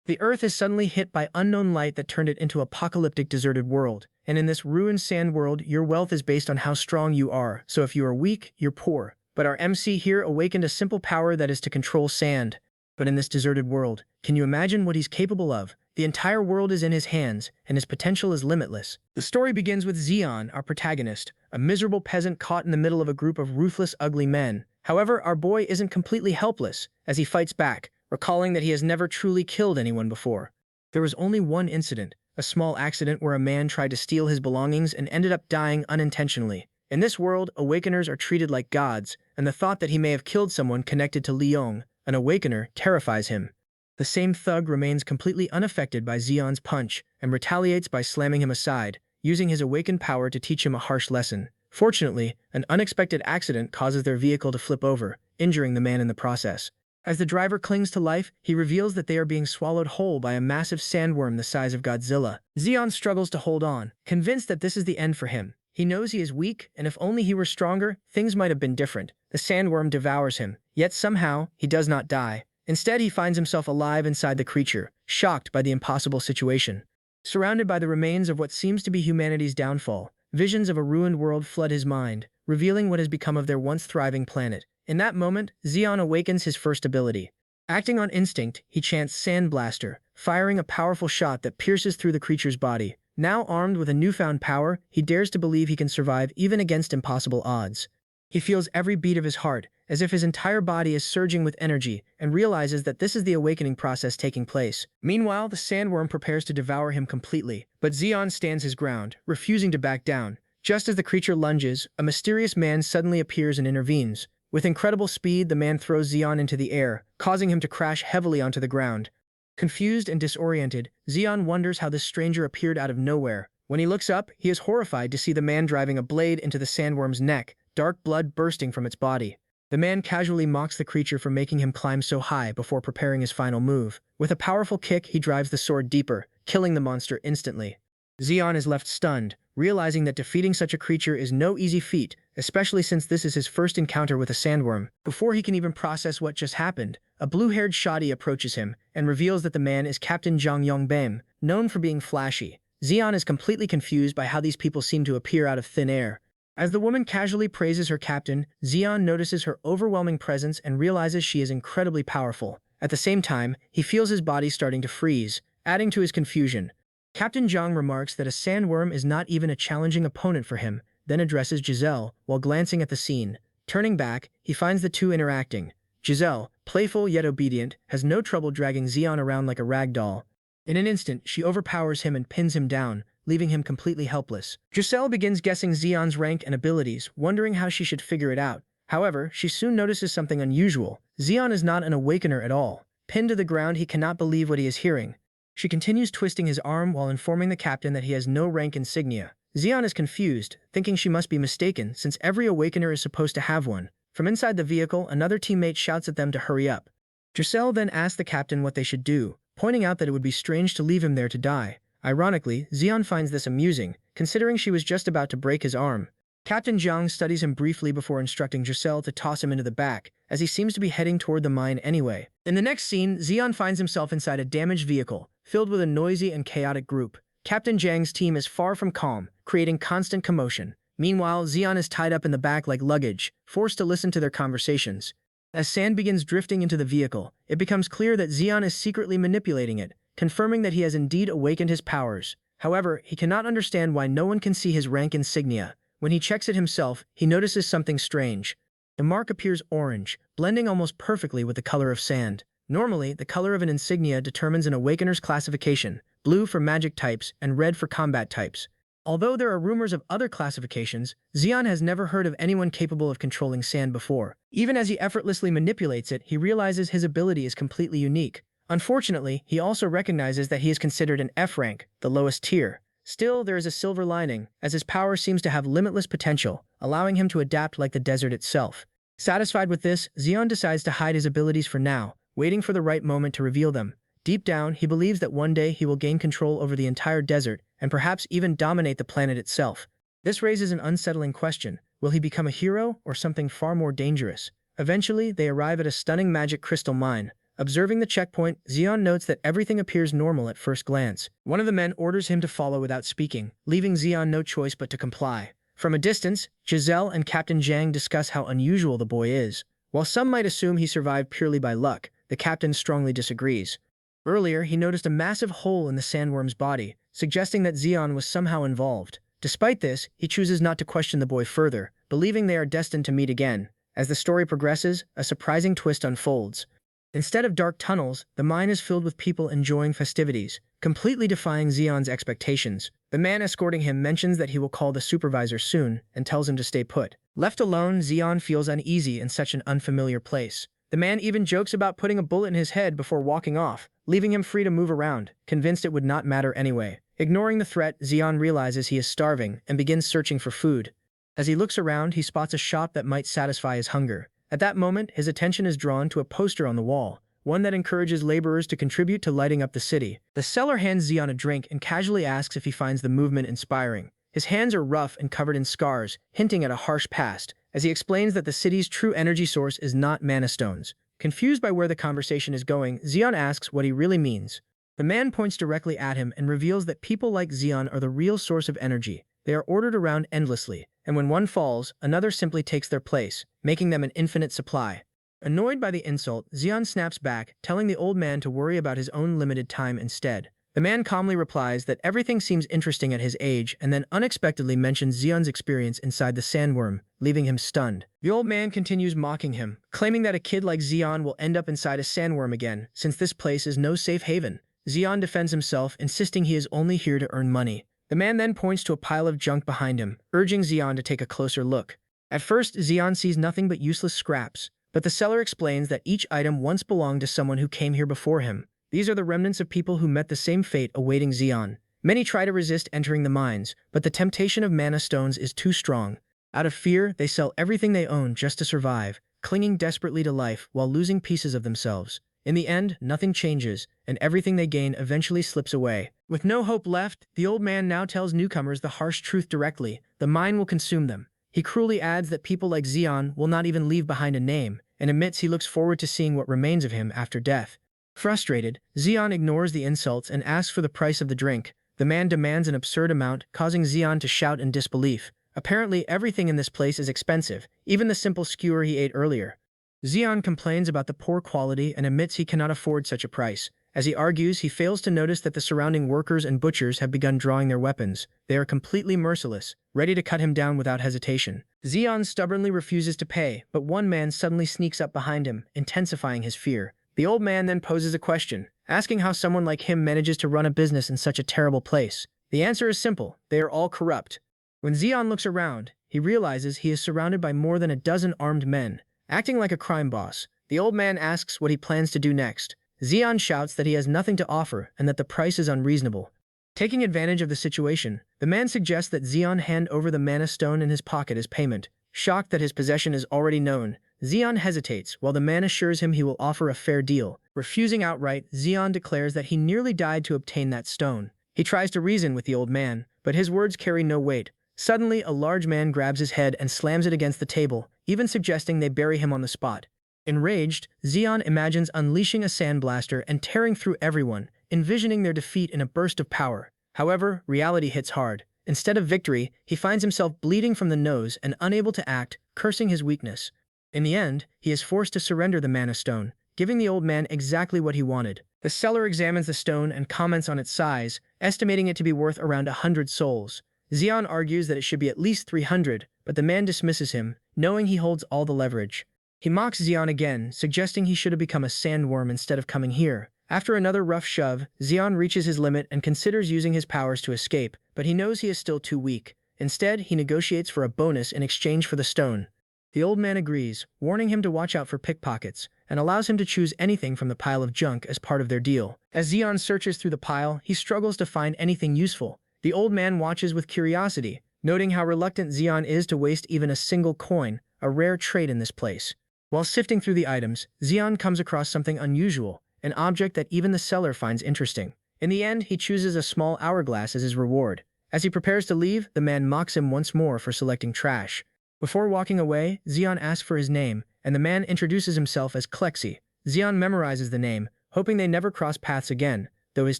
The Earth is suddenly hit by unknown light that turned it into an apocalyptic deserted world. And in this ruined sand world, your wealth is based on how strong you are. So if you are weak, you're poor. But our MC here awakened a simple power that is to control sand. But in this deserted world, can you imagine what he's capable of? The entire world is in his hands, and his potential is limitless. The story begins with Zeon, our protagonist, a miserable peasant caught in the middle of a group of ruthless, ugly men. However, our boy isn't completely helpless, as he fights back, recalling that he has never truly killed anyone before. There was only one incident, a small accident where a man tried to steal his belongings and ended up dying unintentionally. In this world, awakeners are treated like gods, and the thought that he may have killed someone connected to Leong, an awakener, terrifies him. The same thug remains completely unaffected by Zeon's punch and retaliates by slamming him aside, using his awakened power to teach him a harsh lesson. Fortunately, an unexpected accident causes their vehicle to flip over, injuring the man in the process. As the driver clings to life, he reveals that they are being swallowed whole by a massive sandworm the size of Godzilla. Zeon struggles to hold on, convinced that this is the end for him. He knows he is weak, and if only he were stronger, things might have been different. The sandworm devours him, yet somehow, he does not die. Instead, he finds himself alive inside the creature, shocked by the impossible situation. Surrounded by the remains of what seems to be humanity's downfall, visions of a ruined world flood his mind, revealing what has become of their once thriving planet. In that moment, Zeon awakens his first ability. Acting on instinct, he chants Sand Blaster, firing a powerful shot that pierces through the creature's body. Now armed with a newfound power, he dares to believe he can survive even against impossible odds. He feels every beat of his heart, as if his entire body is surging with energy, and realizes that this is the awakening process taking place. Meanwhile, the sandworm prepares to devour him completely, but Zeon stands his ground, refusing to back down. Just as the creature lunges, a mysterious man suddenly appears and intervenes. With incredible speed, the man throws Zeon into the air, causing him to crash heavily onto the ground. Confused and disoriented, Zeon wonders how this stranger appeared out of nowhere. When he looks up, he is horrified to see the man driving a blade into the sandworm's neck, dark blood bursting from its body. The man casually mocks the creature for making him climb so high before preparing his final move. With a powerful kick, he drives the sword deeper, killing the monster instantly. Zeon is left stunned, realizing that defeating such a creature is no easy feat, especially since this is his first encounter with a sandworm. Before he can even process what just happened, a blue-haired shoddy approaches him and reveals that the man is Captain Zhang Yongbam, known for being flashy. Zeon is completely confused by how these people seem to appear out of thin air. As the woman casually praises her captain, Zeon notices her overwhelming presence and realizes she is incredibly powerful. At the same time, he feels his body starting to freeze, adding to his confusion. Captain Zhang remarks that a sandworm is not even a challenging opponent for him, then addresses Giselle while glancing at the scene. Turning back, he finds the two interacting. Giselle, playful yet obedient, has no trouble dragging Zeon around like a rag doll. In an instant, she overpowers him and pins him down, leaving him completely helpless. Giselle begins guessing Zeon's rank and abilities, wondering how she should figure it out. However, she soon notices something unusual. Zeon is not an awakener at all. Pinned to the ground, he cannot believe what he is hearing. She continues twisting his arm while informing the captain that he has no rank insignia. Zeon is confused, thinking she must be mistaken since every awakener is supposed to have one. From inside the vehicle, another teammate shouts at them to hurry up. Giselle then asks the captain what they should do, pointing out that it would be strange to leave him there to die. Ironically, Zeon finds this amusing, considering she was just about to break his arm. Captain Zhang studies him briefly before instructing Giselle to toss him into the back, as he seems to be heading toward the mine anyway. In the next scene, Zeon finds himself inside a damaged vehicle, filled with a noisy and chaotic group. Captain Zhang's team is far from calm, creating constant commotion. Meanwhile, Zeon is tied up in the back like luggage, forced to listen to their conversations. As sand begins drifting into the vehicle, it becomes clear that Zeon is secretly manipulating it, confirming that he has indeed awakened his powers. However, he cannot understand why no one can see his rank insignia. When he checks it himself, he notices something strange. The mark appears orange, blending almost perfectly with the color of sand. Normally, the color of an insignia determines an awakener's classification, blue for magic types and red for combat types. Although there are rumors of other classifications, Zeon has never heard of anyone capable of controlling sand before. Even as he effortlessly manipulates it, he realizes his ability is completely unique. Unfortunately, he also recognizes that he is considered an F rank, the lowest tier. Still, there is a silver lining, as his power seems to have limitless potential, allowing him to adapt like the desert itself. Satisfied with this, Zeon decides to hide his abilities for now, waiting for the right moment to reveal them. Deep down, he believes that one day he will gain control over the entire desert and perhaps even dominate the planet itself. This raises an unsettling question. Will he become a hero or something far more dangerous? Eventually, they arrive at a stunning magic crystal mine, Observing the checkpoint, Xion notes that everything appears normal at first glance. One of the men orders him to follow without speaking, leaving Xion no choice but to comply. From a distance, Giselle and Captain Zhang discuss how unusual the boy is. While some might assume he survived purely by luck, the captain strongly disagrees. Earlier, he noticed a massive hole in the sandworm's body, suggesting that Xion was somehow involved. Despite this, he chooses not to question the boy further, believing they are destined to meet again. As the story progresses, a surprising twist unfolds. Instead of dark tunnels, the mine is filled with people enjoying festivities, completely defying Xion's expectations. The man escorting him mentions that he will call the supervisor soon and tells him to stay put. Left alone, Xion feels uneasy in such an unfamiliar place. The man even jokes about putting a bullet in his head before walking off, leaving him free to move around, convinced it would not matter anyway. Ignoring the threat, Xion realizes he is starving and begins searching for food. As he looks around, he spots a shop that might satisfy his hunger. At that moment, his attention is drawn to a poster on the wall, one that encourages laborers to contribute to lighting up the city. The seller hands Xion a drink and casually asks if he finds the movement inspiring. His hands are rough and covered in scars, hinting at a harsh past, as he explains that the city's true energy source is not mana stones. Confused by where the conversation is going, Xion asks what he really means. The man points directly at him and reveals that people like Xion are the real source of energy. They are ordered around endlessly, and when one falls, another simply takes their place, making them an infinite supply. Annoyed by the insult, Xion snaps back, telling the old man to worry about his own limited time instead. The man calmly replies that everything seems interesting at his age and then unexpectedly mentions Xion's experience inside the sandworm, leaving him stunned. The old man continues mocking him, claiming that a kid like Xion will end up inside a sandworm again, since this place is no safe haven. Xion defends himself, insisting he is only here to earn money. The man then points to a pile of junk behind him, urging Xion to take a closer look. At first, Xion sees nothing but useless scraps, but the seller explains that each item once belonged to someone who came here before him. These are the remnants of people who met the same fate awaiting Xion. Many try to resist entering the mines, but the temptation of mana stones is too strong. Out of fear, they sell everything they own just to survive, clinging desperately to life while losing pieces of themselves. In the end, nothing changes, and everything they gain eventually slips away. With no hope left, the old man now tells newcomers the harsh truth directly: the mine will consume them. He cruelly adds that people like Xion will not even leave behind a name, and admits he looks forward to seeing what remains of him after death. Frustrated, Xion ignores the insults and asks for the price of the drink. The man demands an absurd amount, causing Xion to shout in disbelief. Apparently, everything in this place is expensive, even the simple skewer he ate earlier. Xion complains about the poor quality and admits he cannot afford such a price. As he argues, he fails to notice that the surrounding workers and butchers have begun drawing their weapons. They are completely merciless, ready to cut him down without hesitation. Xion stubbornly refuses to pay, but one man suddenly sneaks up behind him, intensifying his fear. The old man then poses a question, asking how someone like him manages to run a business in such a terrible place. The answer is simple: they are all corrupt. When Xion looks around, he realizes he is surrounded by more than a dozen armed men, acting like a crime boss. The old man asks what he plans to do next. Xion shouts that he has nothing to offer and that the price is unreasonable. Taking advantage of the situation, the man suggests that Xion hand over the mana stone in his pocket as payment. Shocked that his possession is already known, Xion hesitates while the man assures him he will offer a fair deal. Refusing outright, Xion declares that he nearly died to obtain that stone. He tries to reason with the old man, but his words carry no weight. Suddenly, a large man grabs his head and slams it against the table, even suggesting they bury him on the spot. Enraged, Xion imagines unleashing a sandblaster and tearing through everyone, envisioning their defeat in a burst of power. However, reality hits hard. Instead of victory, he finds himself bleeding from the nose and unable to act, cursing his weakness. In the end, he is forced to surrender the mana stone, giving the old man exactly what he wanted. The seller examines the stone and comments on its size, estimating it to be worth around 100 souls. Xion argues that it should be at least 300, but the man dismisses him, knowing he holds all the leverage. He mocks Xion again, suggesting he should have become a sandworm instead of coming here. After another rough shove, Xion reaches his limit and considers using his powers to escape, but he knows he is still too weak. Instead, he negotiates for a bonus in exchange for the stone. The old man agrees, warning him to watch out for pickpockets, and allows him to choose anything from the pile of junk as part of their deal. As Xion searches through the pile, he struggles to find anything useful. The old man watches with curiosity, noting how reluctant Xion is to waste even a single coin, a rare trait in this place. While sifting through the items, Xion comes across something unusual, an object that even the seller finds interesting. In the end, he chooses a small hourglass as his reward. As he prepares to leave, the man mocks him once more for selecting trash. Before walking away, Xion asks for his name, and the man introduces himself as Klexi. Xian memorizes the name, hoping they never cross paths again, though his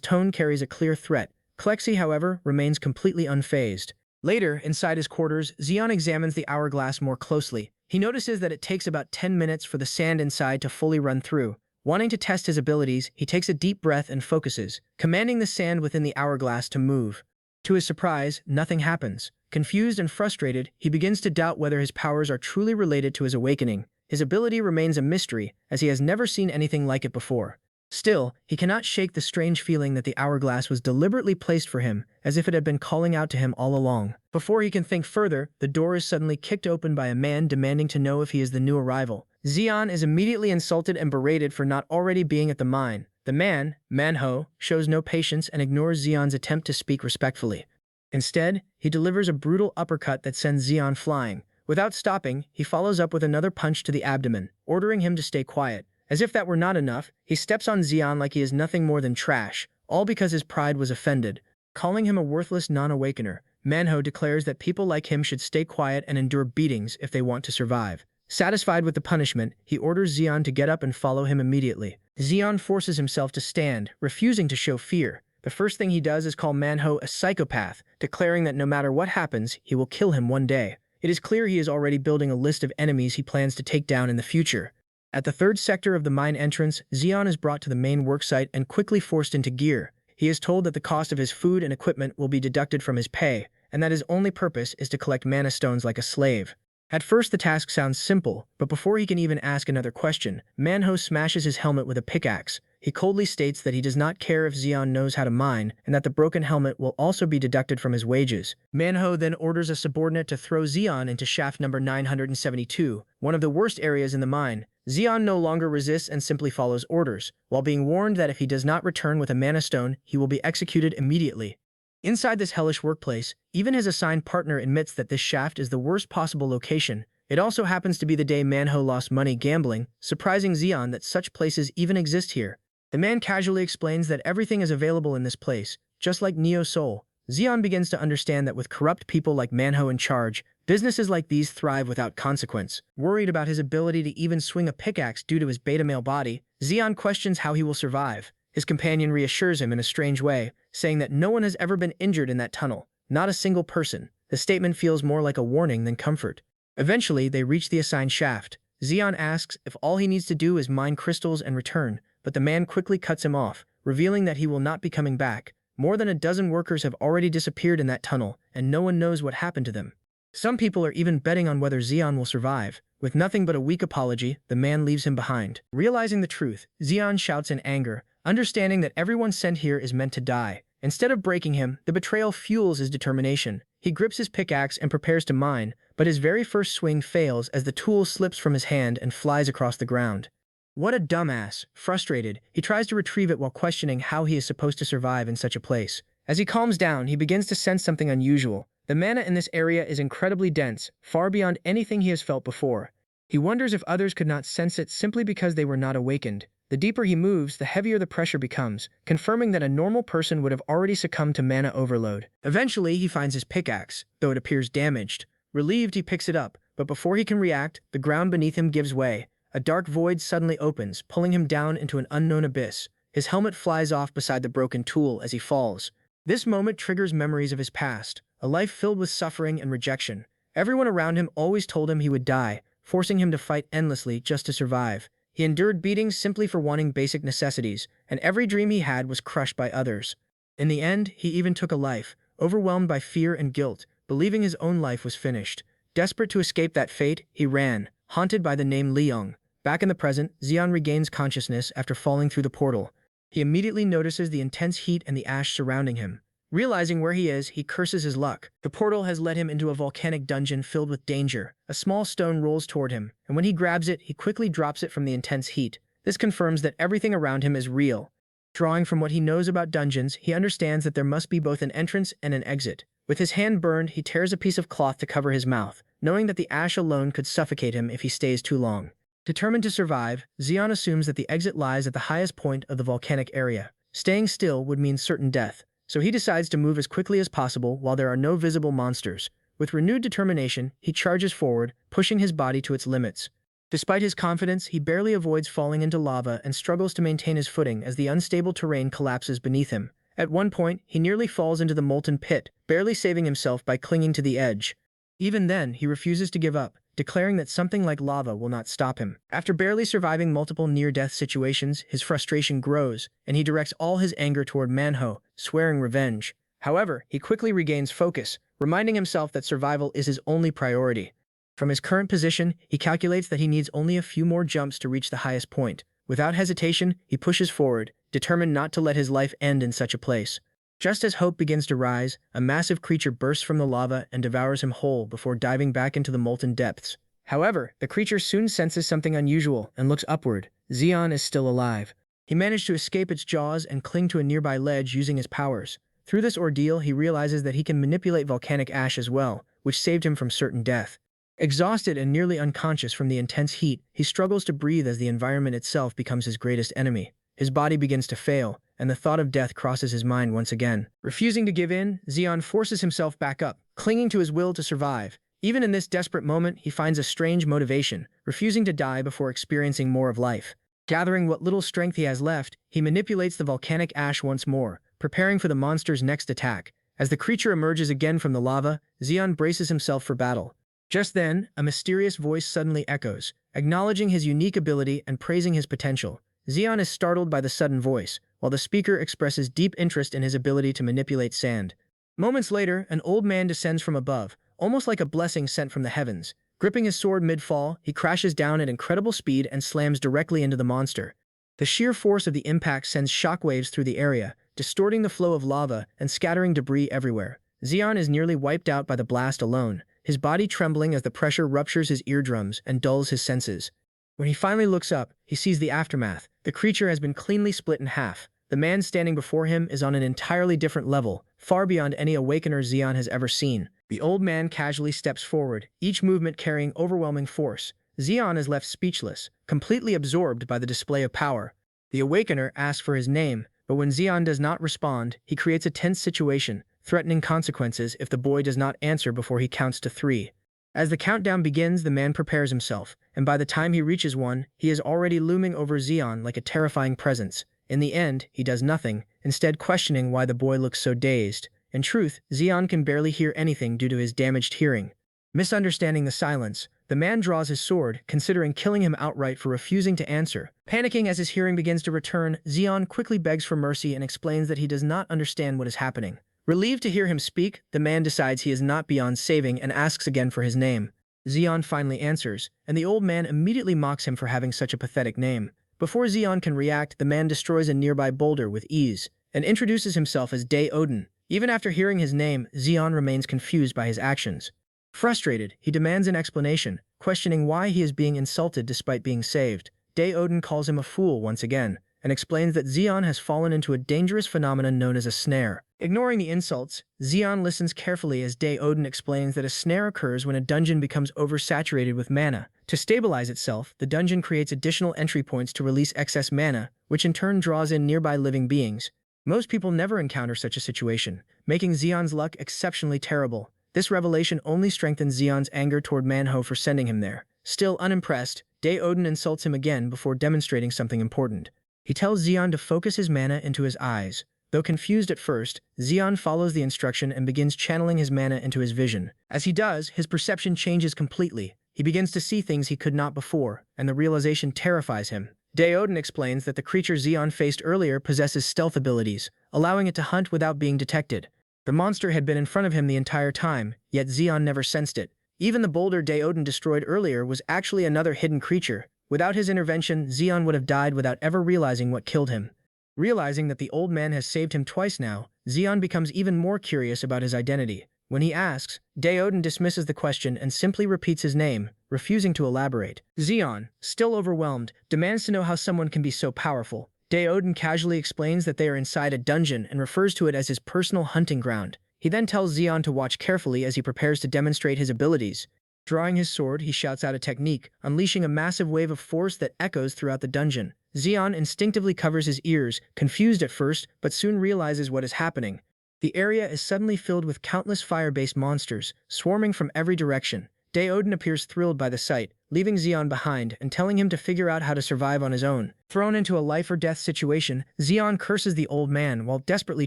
tone carries a clear threat. Klexi, however, remains completely unfazed. Later, inside his quarters, Xian examines the hourglass more closely. He notices that it takes about 10 minutes for the sand inside to fully run through. Wanting to test his abilities, he takes a deep breath and focuses, commanding the sand within the hourglass to move. To his surprise, nothing happens. Confused and frustrated, he begins to doubt whether his powers are truly related to his awakening. His ability remains a mystery, as he has never seen anything like it before. Still, he cannot shake the strange feeling that the hourglass was deliberately placed for him, as if it had been calling out to him all along. Before he can think further, the door is suddenly kicked open by a man demanding to know if he is the new arrival. Xian is immediately insulted and berated for not already being at the mine. The man, Manhwa, shows no patience and ignores Xian's attempt to speak respectfully. Instead, he delivers a brutal uppercut that sends Xian flying. Without stopping, he follows up with another punch to the abdomen, ordering him to stay quiet. As if that were not enough, he steps on Xian like he is nothing more than trash, all because his pride was offended. Calling him a worthless non-awakener, Manhwa declares that people like him should stay quiet and endure beatings if they want to survive. Satisfied with the punishment, he orders Xian to get up and follow him immediately. Xian forces himself to stand, refusing to show fear. The first thing he does is call Manhwa a psychopath, declaring that no matter what happens, he will kill him one day. It is clear he is already building a list of enemies he plans to take down in the future. At the third sector of the mine entrance, Xian is brought to the main worksite and quickly forced into gear. He is told that the cost of his food and equipment will be deducted from his pay, and that his only purpose is to collect mana stones like a slave. At first the task sounds simple, but before he can even ask another question, Manhwa smashes his helmet with a pickaxe. He coldly states that he does not care if Xian knows how to mine, and that the broken helmet will also be deducted from his wages. Manhwa then orders a subordinate to throw Xian into shaft number 972, one of the worst areas in the mine. Xian no longer resists and simply follows orders, while being warned that if he does not return with a mana stone, he will be executed immediately. Inside this hellish workplace, even his assigned partner admits that this shaft is the worst possible location. It also happens to be the day Manhwa lost money gambling, surprising Xian that such places even exist here. The man casually explains that everything is available in this place, just like Neo Soul. Xian begins to understand that with corrupt people like Manhwa in charge, businesses like these thrive without consequence. Worried about his ability to even swing a pickaxe due to his beta male body, Xian questions how he will survive. His companion reassures him in a strange way, saying that no one has ever been injured in that tunnel, not a single person. The statement feels more like a warning than comfort. Eventually, they reach the assigned shaft. Xian asks if all he needs to do is mine crystals and return, but the man quickly cuts him off, revealing that he will not be coming back. More than a dozen workers have already disappeared in that tunnel, and no one knows what happened to them. Some people are even betting on whether Xian will survive. With nothing but a weak apology, the man leaves him behind. Realizing the truth, Xian shouts in anger, understanding that everyone sent here is meant to die. Instead of breaking him, the betrayal fuels his determination. He grips his pickaxe and prepares to mine, but his very first swing fails as the tool slips from his hand and flies across the ground. What a dumbass. Frustrated, he tries to retrieve it while questioning how he is supposed to survive in such a place. As he calms down, he begins to sense something unusual. The mana in this area is incredibly dense, far beyond anything he has felt before. He wonders if others could not sense it simply because they were not awakened. The deeper he moves, the heavier the pressure becomes, confirming that a normal person would have already succumbed to mana overload. Eventually, he finds his pickaxe, though it appears damaged. Relieved, he picks it up, but before he can react, the ground beneath him gives way. A dark void suddenly opens, pulling him down into an unknown abyss. His helmet flies off beside the broken tool as he falls. This moment triggers memories of his past, a life filled with suffering and rejection. Everyone around him always told him he would die, forcing him to fight endlessly just to survive. He endured beatings simply for wanting basic necessities, and every dream he had was crushed by others. In the end, he even took a life, overwhelmed by fear and guilt, believing his own life was finished. Desperate to escape that fate, he ran, haunted by the name Liang. Back in the present, Xian regains consciousness after falling through the portal. He immediately notices the intense heat and the ash surrounding him. Realizing where he is, he curses his luck. The portal has led him into a volcanic dungeon filled with danger. A small stone rolls toward him, and when he grabs it, he quickly drops it from the intense heat. This confirms that everything around him is real. Drawing from what he knows about dungeons, he understands that there must be both an entrance and an exit. With his hand burned, he tears a piece of cloth to cover his mouth, knowing that the ash alone could suffocate him if he stays too long. Determined to survive, Xian assumes that the exit lies at the highest point of the volcanic area. Staying still would mean certain death, so he decides to move as quickly as possible while there are no visible monsters. With renewed determination, he charges forward, pushing his body to its limits. Despite his confidence, he barely avoids falling into lava and struggles to maintain his footing as the unstable terrain collapses beneath him. At one point, he nearly falls into the molten pit, barely saving himself by clinging to the edge. Even then, he refuses to give up, declaring that something like lava will not stop him. After barely surviving multiple near-death situations, his frustration grows, and he directs all his anger toward Manhwa, swearing revenge. However, he quickly regains focus, reminding himself that survival is his only priority. From his current position, he calculates that he needs only a few more jumps to reach the highest point. Without hesitation, he pushes forward, determined not to let his life end in such a place. Just as hope begins to rise, a massive creature bursts from the lava and devours him whole before diving back into the molten depths. However, the creature soon senses something unusual and looks upward. Zeon is still alive. He managed to escape its jaws and cling to a nearby ledge using his powers. Through this ordeal, he realizes that he can manipulate volcanic ash as well, which saved him from certain death. Exhausted and nearly unconscious from the intense heat, he struggles to breathe as the environment itself becomes his greatest enemy. His body begins to fail, and the thought of death crosses his mind once again. Refusing to give in, Zeon forces himself back up, clinging to his will to survive. Even in this desperate moment, he finds a strange motivation, refusing to die before experiencing more of life. Gathering what little strength he has left, he manipulates the volcanic ash once more, preparing for the monster's next attack. As the creature emerges again from the lava, Zeon braces himself for battle. Just then, a mysterious voice suddenly echoes, acknowledging his unique ability and praising his potential. Zeon is startled by the sudden voice, while the speaker expresses deep interest in his ability to manipulate sand. Moments later, an old man descends from above, almost like a blessing sent from the heavens. Gripping his sword mid-fall, he crashes down at incredible speed and slams directly into the monster. The sheer force of the impact sends shockwaves through the area, distorting the flow of lava and scattering debris everywhere. Zeon is nearly wiped out by the blast alone, his body trembling as the pressure ruptures his eardrums and dulls his senses. When he finally looks up, he sees the aftermath. The creature has been cleanly split in half. The man standing before him is on an entirely different level, far beyond any awakener Zeon has ever seen. The old man casually steps forward, each movement carrying overwhelming force. Zeon is left speechless, completely absorbed by the display of power. The awakener asks for his name, but when Zeon does not respond, he creates a tense situation, threatening consequences if the boy does not answer before he counts to 3. As the countdown begins, the man prepares himself, and by the time he reaches 1, he is already looming over Zeon like a terrifying presence. In the end, he does nothing, instead questioning why the boy looks so dazed. In truth, Zeon can barely hear anything due to his damaged hearing. Misunderstanding the silence, the man draws his sword, considering killing him outright for refusing to answer. Panicking as his hearing begins to return, Zeon quickly begs for mercy and explains that he does not understand what is happening. Relieved to hear him speak, the man decides he is not beyond saving and asks again for his name. Zeon finally answers, and the old man immediately mocks him for having such a pathetic name. Before Zeon can react, the man destroys a nearby boulder with ease, and introduces himself as Day Odin. Even after hearing his name, Zeon remains confused by his actions. Frustrated, he demands an explanation, questioning why he is being insulted despite being saved. Day Odin calls him a fool once again, and explains that Zeon has fallen into a dangerous phenomenon known as a snare. Ignoring the insults, Zeon listens carefully as Day Odin explains that a snare occurs when a dungeon becomes oversaturated with mana. To stabilize itself, the dungeon creates additional entry points to release excess mana, which in turn draws in nearby living beings. Most people never encounter such a situation, making Zeon's luck exceptionally terrible. This revelation only strengthens Zeon's anger toward Manhwa for sending him there. Still unimpressed, Day Odin insults him again before demonstrating something important. He tells Zeon to focus his mana into his eyes. Though confused at first, Zeon follows the instruction and begins channeling his mana into his vision. As he does, his perception changes completely. He begins to see things he could not before, and the realization terrifies him. Day Odin explains that the creature Zeon faced earlier possesses stealth abilities, allowing it to hunt without being detected. The monster had been in front of him the entire time, yet Zeon never sensed it. Even the boulder Day Odin destroyed earlier was actually another hidden creature. Without his intervention, Zeon would have died without ever realizing what killed him. Realizing that the old man has saved him twice now, Zeon becomes even more curious about his identity. When he asks, Day Odin dismisses the question and simply repeats his name, refusing to elaborate. Zeon, still overwhelmed, demands to know how someone can be so powerful. Day Odin casually explains that they are inside a dungeon and refers to it as his personal hunting ground. He then tells Zeon to watch carefully as he prepares to demonstrate his abilities. Drawing his sword, he shouts out a technique, unleashing a massive wave of force that echoes throughout the dungeon. Zeon instinctively covers his ears, confused at first, but soon realizes what is happening. The area is suddenly filled with countless fire-based monsters, swarming from every direction. Daeodon appears thrilled by the sight, leaving Zeon behind and telling him to figure out how to survive on his own. Thrown into a life-or-death situation, Zeon curses the old man while desperately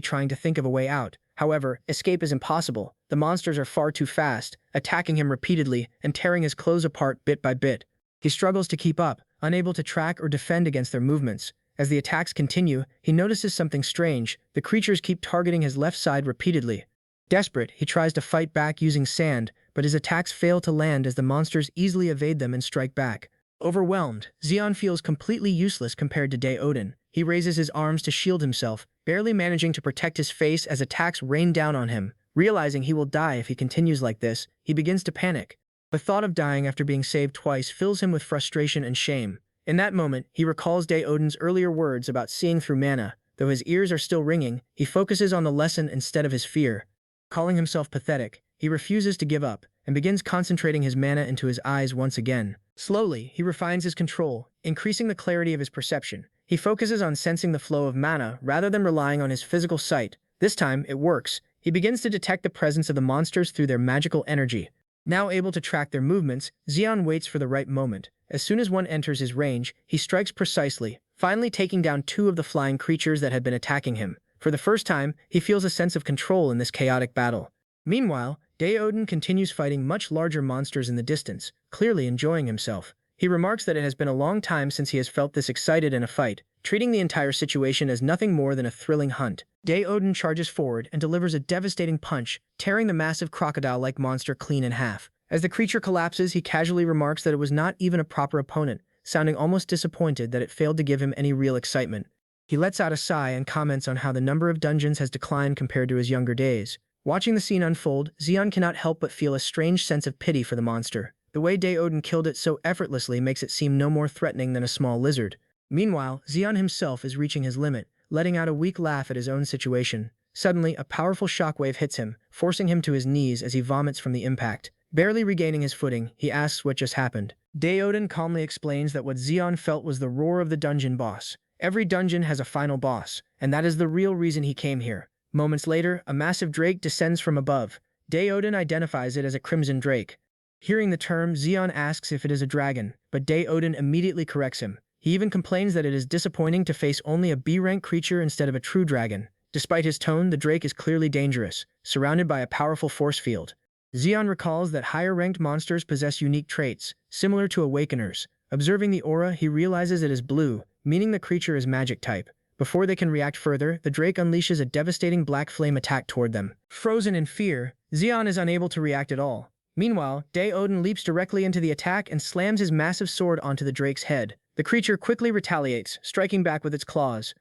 trying to think of a way out. However, escape is impossible. The monsters are far too fast, attacking him repeatedly and tearing his clothes apart bit by bit. He struggles to keep up, unable to track or defend against their movements. As the attacks continue, he notices something strange. The creatures keep targeting his left side repeatedly. Desperate, he tries to fight back using sand, but his attacks fail to land as the monsters easily evade them and strike back. Overwhelmed, Zeon feels completely useless compared to Daeodon. He raises his arms to shield himself, barely managing to protect his face as attacks rain down on him. Realizing he will die if he continues like this, he begins to panic. The thought of dying after being saved twice fills him with frustration and shame. In that moment, he recalls Daeodon's earlier words about seeing through mana. Though his ears are still ringing, he focuses on the lesson instead of his fear. Calling himself pathetic, he refuses to give up and begins concentrating his mana into his eyes once again. Slowly, he refines his control, increasing the clarity of his perception. He focuses on sensing the flow of mana rather than relying on his physical sight. This time, it works. He begins to detect the presence of the monsters through their magical energy. Now able to track their movements, Zeon waits for the right moment. As soon as one enters his range, he strikes precisely, finally taking down two of the flying creatures that had been attacking him. For the first time, he feels a sense of control in this chaotic battle. Meanwhile, Daeodon continues fighting much larger monsters in the distance, clearly enjoying himself. He remarks that it has been a long time since he has felt this excited in a fight, treating the entire situation as nothing more than a thrilling hunt. Daeodon charges forward and delivers a devastating punch, tearing the massive crocodile-like monster clean in half. As the creature collapses, he casually remarks that it was not even a proper opponent, sounding almost disappointed that it failed to give him any real excitement. He lets out a sigh and comments on how the number of dungeons has declined compared to his younger days. Watching the scene unfold, Zeon cannot help but feel a strange sense of pity for the monster. The way Daeodon killed it so effortlessly makes it seem no more threatening than a small lizard. Meanwhile, Zeon himself is reaching his limit, letting out a weak laugh at his own situation. Suddenly, a powerful shockwave hits him, forcing him to his knees as he vomits from the impact. Barely regaining his footing, he asks what just happened. Daeodon calmly explains that what Zeon felt was the roar of the dungeon boss. Every dungeon has a final boss, and that is the real reason he came here. Moments later, a massive drake descends from above. Daeodon identifies it as a crimson drake. Hearing the term, Zeon asks if it is a dragon, but Daeodon immediately corrects him. He even complains that it is disappointing to face only a B-rank creature instead of a true dragon. Despite his tone, the drake is clearly dangerous, surrounded by a powerful force field. Zeon recalls that higher-ranked monsters possess unique traits, similar to awakeners. Observing the aura, he realizes it is blue, meaning the creature is magic type. Before they can react further, the drake unleashes a devastating black flame attack toward them. Frozen in fear, Zeon is unable to react at all. Meanwhile, Daeodon leaps directly into the attack and slams his massive sword onto the drake's head. The creature quickly retaliates, striking back with its claws.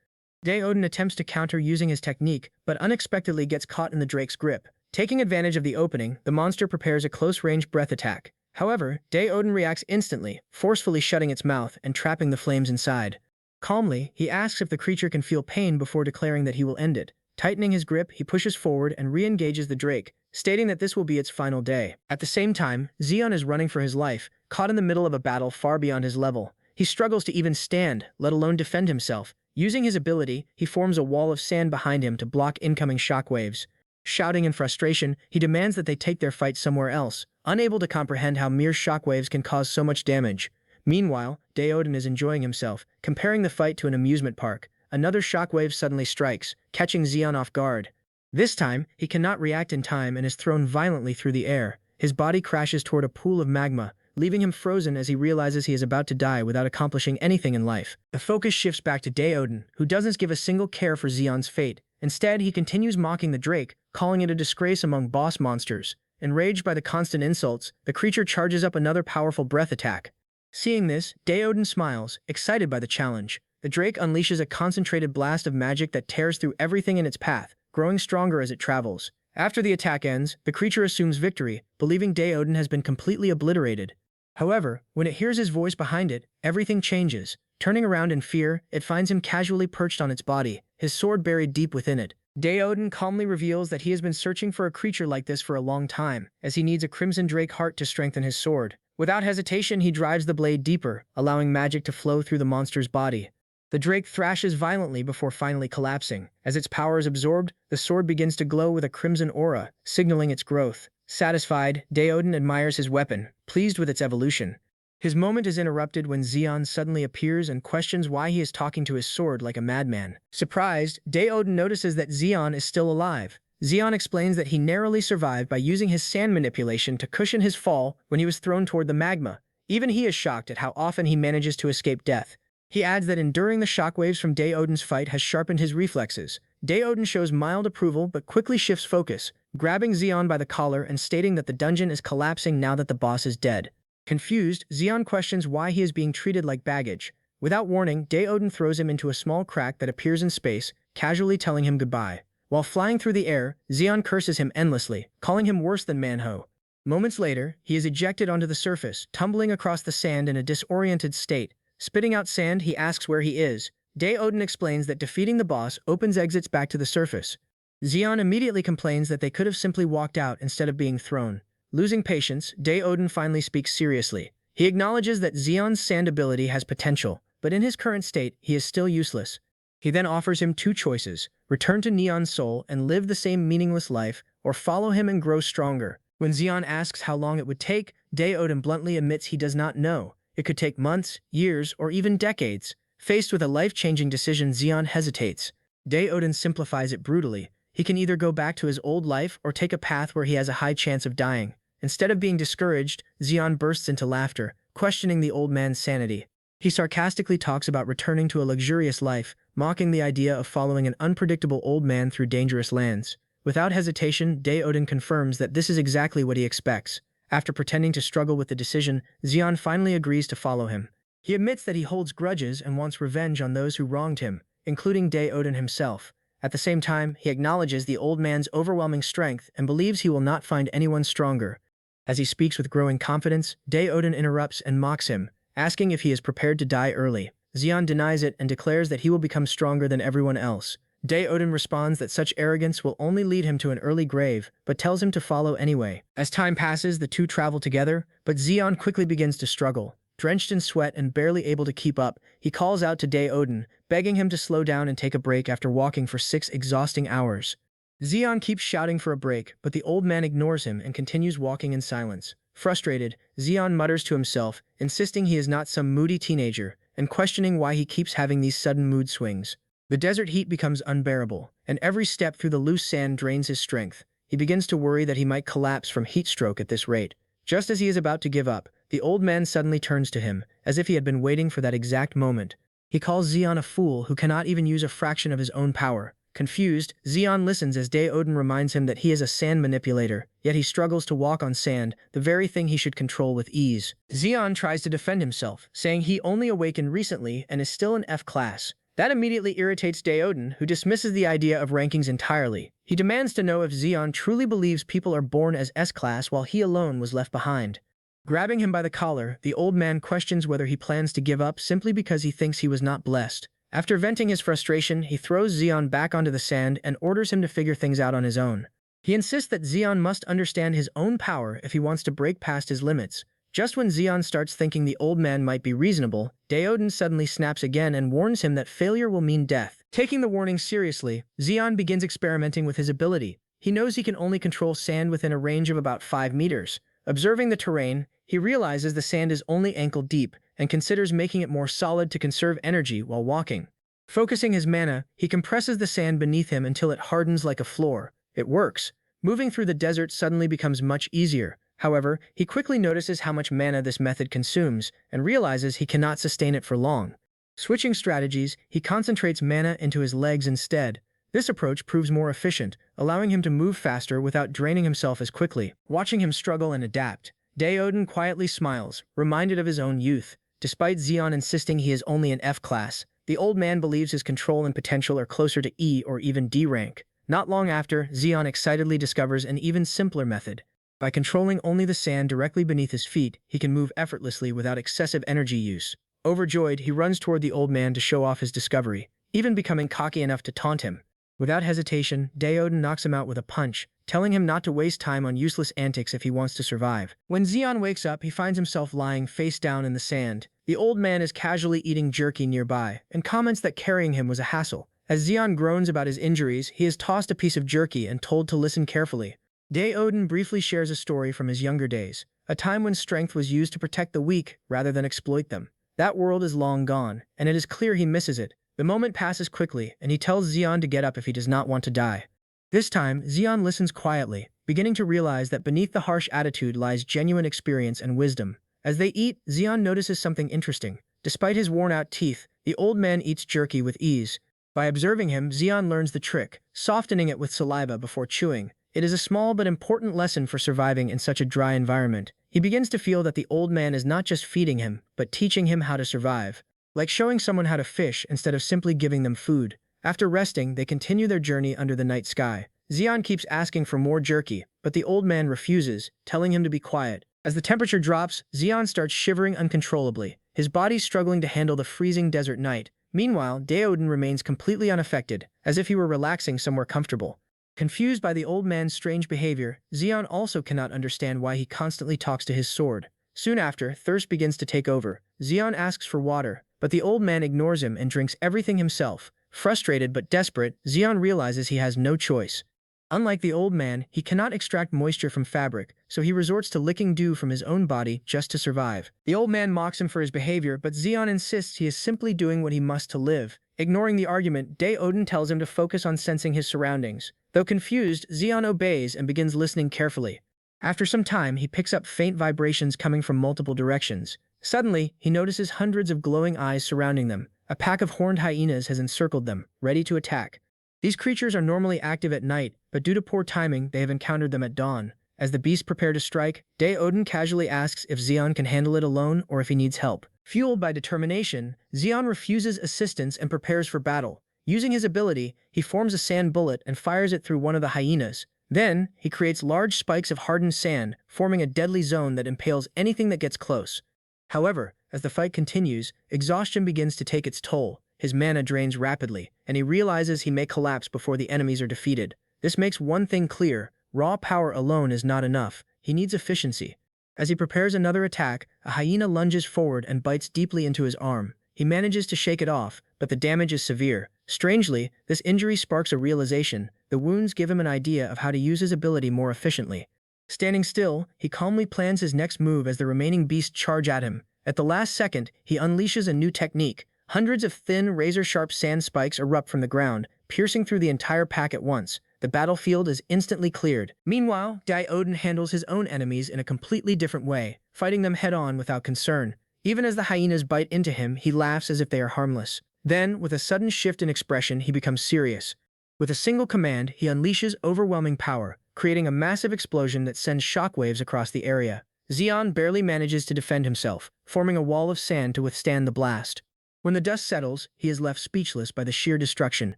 Daeodon attempts to counter using his technique, but unexpectedly gets caught in the drake's grip. Taking advantage of the opening, the monster prepares a close-range breath attack. However, Daeodon reacts instantly, forcefully shutting its mouth and trapping the flames inside. Calmly, he asks if the creature can feel pain before declaring that he will end it. Tightening his grip, he pushes forward and re-engages the drake, stating that this will be its final day. At the same time, Zeon is running for his life, caught in the middle of a battle far beyond his level. He struggles to even stand, let alone defend himself. Using his ability, he forms a wall of sand behind him to block incoming shockwaves. Shouting in frustration, he demands that they take their fight somewhere else, unable to comprehend how mere shockwaves can cause so much damage. Meanwhile, Daeodon is enjoying himself, comparing the fight to an amusement park. Another shockwave suddenly strikes, catching Zeon off guard. This time, he cannot react in time and is thrown violently through the air. His body crashes toward a pool of magma, leaving him frozen as he realizes he is about to die without accomplishing anything in life. The focus shifts back to Daeodon, who doesn't give a single care for Zeon's fate. Instead, he continues mocking the drake, calling it a disgrace among boss monsters. Enraged by the constant insults, the creature charges up another powerful breath attack. Seeing this, Daeodon smiles, excited by the challenge. The drake unleashes a concentrated blast of magic that tears through everything in its path, growing stronger as it travels. After the attack ends, the creature assumes victory, believing Daeodon has been completely obliterated. However, when it hears his voice behind it, everything changes. Turning around in fear, it finds him casually perched on its body, his sword buried deep within it. Daeodon calmly reveals that he has been searching for a creature like this for a long time, as he needs a crimson drake heart to strengthen his sword. Without hesitation, he drives the blade deeper, allowing magic to flow through the monster's body. The drake thrashes violently before finally collapsing. As its power is absorbed, the sword begins to glow with a crimson aura, signaling its growth. Satisfied, Daeodon admires his weapon, pleased with its evolution. His moment is interrupted when Zeon suddenly appears and questions why he is talking to his sword like a madman. Surprised, Daeodon notices that Zeon is still alive. Zeon explains that he narrowly survived by using his sand manipulation to cushion his fall when he was thrown toward the magma. Even he is shocked at how often he manages to escape death. He adds that enduring the shockwaves from Daeodon's fight has sharpened his reflexes. Daeodon shows mild approval but quickly shifts focus, grabbing Zeon by the collar and stating that the dungeon is collapsing now that the boss is dead. Confused, Zeon questions why he is being treated like baggage. Without warning, Daeodon throws him into a small crack that appears in space, casually telling him goodbye. While flying through the air, Zeon curses him endlessly, calling him worse than Manhwa. Moments later, he is ejected onto the surface, tumbling across the sand in a disoriented state. Spitting out sand, he asks where he is. Daeodon explains that defeating the boss opens exits back to the surface. Zeon immediately complains that they could have simply walked out instead of being thrown. Losing patience, Daeodon finally speaks seriously. He acknowledges that Zeon's sand ability has potential, but in his current state, he is still useless. He then offers him two choices: return to Neon's soul and live the same meaningless life, or follow him and grow stronger. When Zeon asks how long it would take, Daeodon bluntly admits he does not know. It could take months, years, or even decades. Faced with a life-changing decision, Zeon hesitates. Daeodon simplifies it brutally. He can either go back to his old life or take a path where he has a high chance of dying. Instead of being discouraged, Zeon bursts into laughter, questioning the old man's sanity. He sarcastically talks about returning to a luxurious life, mocking the idea of following an unpredictable old man through dangerous lands. Without hesitation, Daeodon confirms that this is exactly what he expects. After pretending to struggle with the decision, Zeon finally agrees to follow him. He admits that he holds grudges and wants revenge on those who wronged him, including Daeodon himself. At the same time, he acknowledges the old man's overwhelming strength and believes he will not find anyone stronger. As he speaks with growing confidence, Daeodon interrupts and mocks him, asking if he is prepared to die early. Zeon denies it and declares that he will become stronger than everyone else. Daeodon responds that such arrogance will only lead him to an early grave, but tells him to follow anyway. As time passes, the two travel together, but Zeon quickly begins to struggle. Drenched in sweat and barely able to keep up, he calls out to Daeodon, begging him to slow down and take a break after walking for 6 exhausting hours. Zeon keeps shouting for a break, but the old man ignores him and continues walking in silence. Frustrated, Zeon mutters to himself, insisting he is not some moody teenager, and questioning why he keeps having these sudden mood swings. The desert heat becomes unbearable, and every step through the loose sand drains his strength. He begins to worry that he might collapse from heat stroke at this rate. Just as he is about to give up, the old man suddenly turns to him, as if he had been waiting for that exact moment. He calls Zeon a fool who cannot even use a fraction of his own power. Confused, Zeon listens as Daeodon reminds him that he is a sand manipulator, yet he struggles to walk on sand, the very thing he should control with ease. Zeon tries to defend himself, saying he only awakened recently and is still in F class. That immediately irritates Daeodon, who dismisses the idea of rankings entirely. He demands to know if Zeon truly believes people are born as S-class while he alone was left behind. Grabbing him by the collar, the old man questions whether he plans to give up simply because he thinks he was not blessed. After venting his frustration, he throws Zeon back onto the sand and orders him to figure things out on his own. He insists that Zeon must understand his own power if he wants to break past his limits. Just when Zeon starts thinking the old man might be reasonable, Daeodon suddenly snaps again and warns him that failure will mean death. Taking the warning seriously, Zeon begins experimenting with his ability. He knows he can only control sand within a range of about 5 meters. Observing the terrain, he realizes the sand is only ankle deep and considers making it more solid to conserve energy while walking. Focusing his mana, he compresses the sand beneath him until it hardens like a floor. It works. Moving through the desert suddenly becomes much easier. However, he quickly notices how much mana this method consumes and realizes he cannot sustain it for long. Switching strategies, he concentrates mana into his legs instead. This approach proves more efficient, allowing him to move faster without draining himself as quickly. Watching him struggle and adapt, Daeodon quietly smiles, reminded of his own youth. Despite Zeon insisting he is only an F class, the old man believes his control and potential are closer to E or even D rank. Not long after, Zeon excitedly discovers an even simpler method. By controlling only the sand directly beneath his feet, he can move effortlessly without excessive energy use. Overjoyed, he runs toward the old man to show off his discovery, even becoming cocky enough to taunt him. Without hesitation, Daeodon knocks him out with a punch, telling him not to waste time on useless antics if he wants to survive. When Zeon wakes up, he finds himself lying face down in the sand. The old man is casually eating jerky nearby, and comments that carrying him was a hassle. As Zeon groans about his injuries, he is tossed a piece of jerky and told to listen carefully. Odin briefly shares a story from his younger days, a time when strength was used to protect the weak rather than exploit them. That world is long gone, and it is clear he misses it. The moment passes quickly, and he tells Xion to get up if he does not want to die. This time, Xion listens quietly, beginning to realize that beneath the harsh attitude lies genuine experience and wisdom. As they eat, Xion notices something interesting. Despite his worn-out teeth, the old man eats jerky with ease. By observing him, Xion learns the trick, softening it with saliva before chewing. It is a small but important lesson for surviving in such a dry environment. He begins to feel that the old man is not just feeding him, but teaching him how to survive. Like showing someone how to fish instead of simply giving them food. After resting, they continue their journey under the night sky. Xion keeps asking for more jerky, but the old man refuses, telling him to be quiet. As the temperature drops, Xion starts shivering uncontrollably, his body struggling to handle the freezing desert night. Meanwhile, Daoden remains completely unaffected, as if he were relaxing somewhere comfortable. Confused by the old man's strange behavior, Xion also cannot understand why he constantly talks to his sword. Soon after, thirst begins to take over. Xion asks for water, but the old man ignores him and drinks everything himself. Frustrated but desperate, Xion realizes he has no choice. Unlike the old man, he cannot extract moisture from fabric, so he resorts to licking dew from his own body just to survive. The old man mocks him for his behavior, but Xion insists he is simply doing what he must to live. Ignoring the argument, Daoden tells him to focus on sensing his surroundings. Though confused, Xion obeys and begins listening carefully. After some time, he picks up faint vibrations coming from multiple directions. Suddenly, he notices hundreds of glowing eyes surrounding them. A pack of horned hyenas has encircled them, ready to attack. These creatures are normally active at night, but due to poor timing, they have encountered them at dawn. As the beasts prepare to strike, Daoden casually asks if Xion can handle it alone or if he needs help. Fueled by determination, Xion refuses assistance and prepares for battle. Using his ability, he forms a sand bullet and fires it through one of the hyenas. Then, he creates large spikes of hardened sand, forming a deadly zone that impales anything that gets close. However, as the fight continues, exhaustion begins to take its toll. His mana drains rapidly, and he realizes he may collapse before the enemies are defeated. This makes one thing clear: raw power alone is not enough. He needs efficiency. As he prepares another attack, a hyena lunges forward and bites deeply into his arm. He manages to shake it off, but the damage is severe. Strangely, this injury sparks a realization. The wounds give him an idea of how to use his ability more efficiently. Standing still, he calmly plans his next move as the remaining beasts charge at him. At the last second, he unleashes a new technique. Hundreds of thin, razor-sharp sand spikes erupt from the ground, piercing through the entire pack at once. The battlefield is instantly cleared. Meanwhile, Daoden handles his own enemies in a completely different way, fighting them head-on without concern. Even as the hyenas bite into him, he laughs as if they are harmless. Then, with a sudden shift in expression, he becomes serious. With a single command, he unleashes overwhelming power, creating a massive explosion that sends shockwaves across the area. Xion barely manages to defend himself, forming a wall of sand to withstand the blast. When the dust settles, he is left speechless by the sheer destruction,